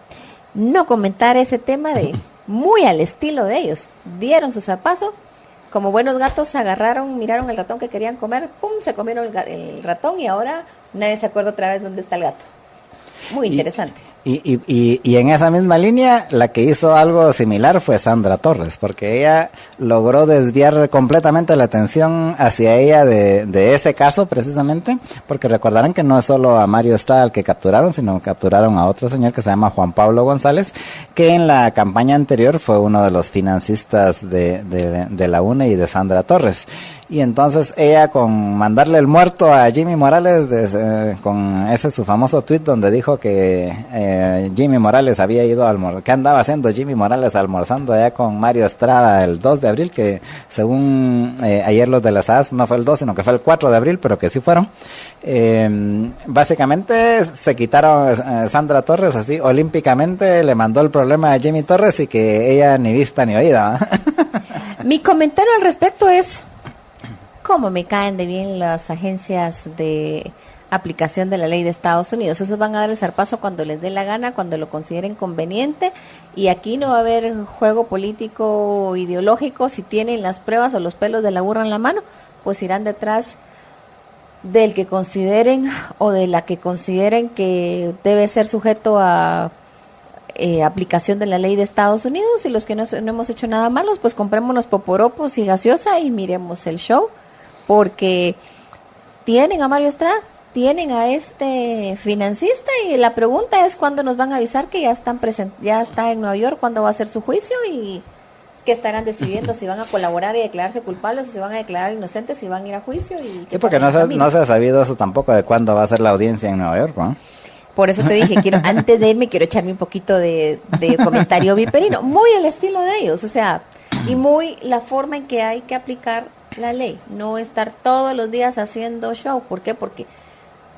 no comentar ese tema de muy al estilo de ellos. Dieron su zarpazo, como buenos gatos agarraron, miraron el ratón que querían comer, pum, se comieron el ratón, y ahora nadie se acuerda otra vez dónde está el gato. Muy interesante. Y en esa misma línea, la que hizo algo similar fue Sandra Torres, porque ella logró desviar completamente la atención hacia ella de ese caso precisamente, porque recordarán que no es solo a Mario Estrada el que capturaron, sino capturaron a otro señor que se llama Juan Pablo González, que en la campaña anterior fue uno de los financistas de la UNE y de Sandra Torres. Y entonces ella, con mandarle el muerto a Jimmy Morales, con ese su famoso tweet donde dijo que Jimmy Morales había ido a almorzar, ¿qué andaba haciendo Jimmy Morales almorzando allá con Mario Estrada el 2 de abril? Que según ayer los de las AS, no fue el 2, sino que fue el 4 de abril, pero que sí fueron. Básicamente se quitaron Sandra Torres, así olímpicamente le mandó el problema a Jimmy Torres, y que ella ni vista ni oída. Mi comentario al respecto es cómo me caen de bien las agencias de aplicación de la ley de Estados Unidos. Esos van a dar el zarpazo cuando les dé la gana, cuando lo consideren conveniente, y aquí no va a haber juego político o ideológico. Si tienen las pruebas o los pelos de la burra en la mano, pues irán detrás del que consideren o de la que consideren que debe ser sujeto a aplicación de la ley de Estados Unidos, y los que no hemos hecho nada malos, pues comprémonos poporopos y gaseosa y miremos el show, porque tienen a Mario Estrada, tienen a este financista, y la pregunta es cuándo nos van a avisar que ya está en Nueva York, cuándo va a ser su juicio y que estarán decidiendo si van a colaborar y declararse culpables o si van a declarar inocentes, si van a ir a juicio. Y sí, porque no se ha sabido eso tampoco de cuándo va a ser la audiencia en Nueva York, ¿no? Por eso te dije, antes de irme, quiero echarme un poquito de comentario viperino, muy el estilo de ellos, o sea, y muy la forma en que hay que aplicar la ley, no estar todos los días haciendo show. ¿Por qué? Porque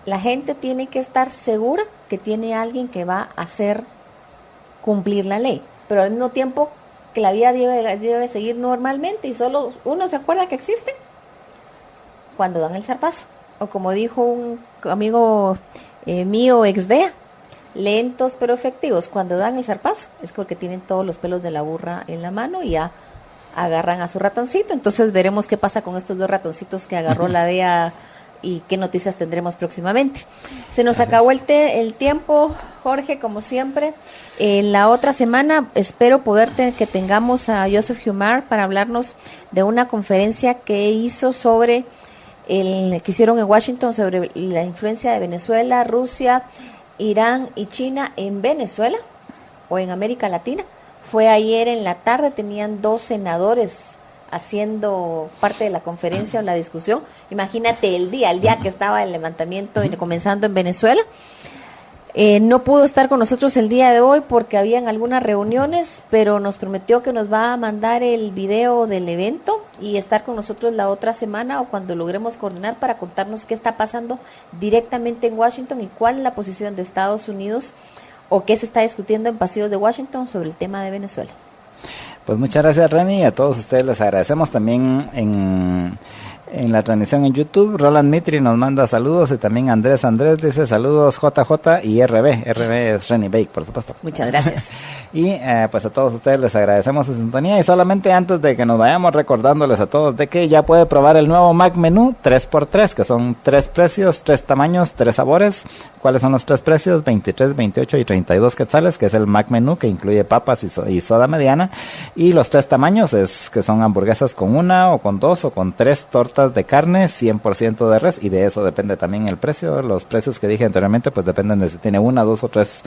la gente tiene que estar segura que tiene alguien que va a hacer cumplir la ley, pero al mismo tiempo que la vida debe seguir normalmente, y solo uno se acuerda que existe cuando dan el zarpazo, o como dijo un amigo mío, ex-DEA, lentos pero efectivos. Cuando dan el zarpazo es porque tienen todos los pelos de la burra en la mano y ya agarran a su ratoncito. Entonces veremos qué pasa con estos 2 ratoncitos que agarró la DEA y qué noticias tendremos próximamente. Se nos acabó el tiempo, Jorge, como siempre. La otra semana espero que tengamos a Joseph Humar para hablarnos de una conferencia que hizo sobre que hicieron en Washington sobre la influencia de Venezuela, Rusia, Irán y China en Venezuela o en América Latina. Fue ayer en la tarde, tenían 2 senadores haciendo parte de la conferencia o la discusión. Imagínate el día que estaba el levantamiento comenzando en Venezuela. No pudo estar con nosotros el día de hoy porque habían algunas reuniones, pero nos prometió que nos va a mandar el video del evento y estar con nosotros la otra semana o cuando logremos coordinar para contarnos qué está pasando directamente en Washington y cuál es la posición de Estados Unidos o qué se está discutiendo en pasillos de Washington sobre el tema de Venezuela. Pues muchas gracias, Reni, y a todos ustedes les agradecemos también en la transmisión en YouTube. Roland Mitri nos manda saludos y también Andrés dice saludos JJ y RB es Renny Bake, por supuesto. Muchas gracias. Y pues a todos ustedes les agradecemos su sintonía, y solamente antes de que nos vayamos recordándoles a todos de que ya puede probar el nuevo Mac Menú 3x3, que son 3 precios, 3 tamaños, 3 sabores. ¿Cuáles son los 3 precios? 23, 28 y 32 quetzales, que es el Mac Menú, que incluye papas y soda mediana. Y los 3 tamaños que son hamburguesas con 1 o con 2 o con 3 tortas de carne 100% de res, y de eso depende también el precio. Los precios que dije anteriormente pues dependen de si tiene 1, 2 o 3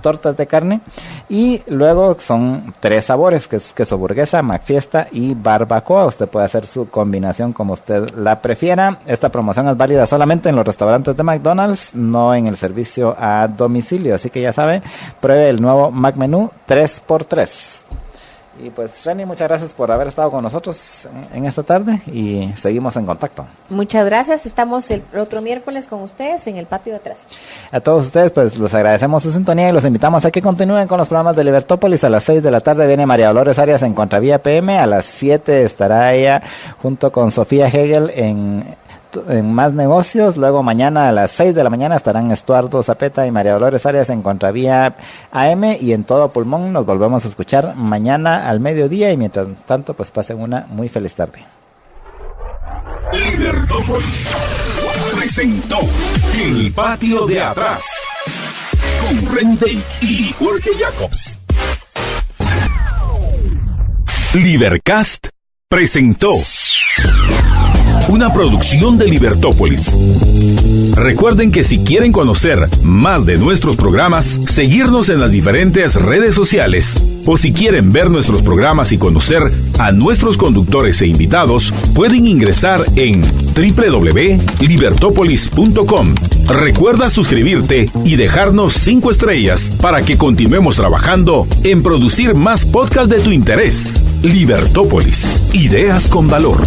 tortas de carne. Y luego son 3 sabores, que es queso burguesa, McFiesta y barbacoa. Usted puede hacer su combinación como usted la prefiera. Esta promoción es válida solamente en los restaurantes de McDonald's, no en el servicio a domicilio, así que ya sabe, pruebe el nuevo Mac Menú 3x3. Y pues, Reni, muchas gracias por haber estado con nosotros en esta tarde y seguimos en contacto. Muchas gracias, estamos el otro miércoles con ustedes en el patio de atrás. A todos ustedes, pues, les agradecemos su sintonía y los invitamos a que continúen con los programas de Libertópolis. A las 6 de la tarde viene María Dolores Arias en Contravía PM, a las 7 estará ella junto con Sofía Hegel en Más Negocios. Luego mañana a las 6 de la mañana estarán Estuardo Zapeta y María Dolores Arias en Contravía AM, y en todo pulmón nos volvemos a escuchar mañana al mediodía, y mientras tanto pues pasen una muy feliz tarde. Libertópolis presentó El Patio de Atrás con Ren Bake y Jorge Jacobs. Libercast presentó una producción de Libertópolis. Recuerden que si quieren conocer más de nuestros programas, seguirnos en las diferentes redes sociales, o si quieren ver nuestros programas y conocer a nuestros conductores e invitados, pueden ingresar en www.libertopolis.com. Recuerda suscribirte y dejarnos 5 estrellas para que continuemos trabajando en producir más podcasts de tu interés. Libertópolis, ideas con valor.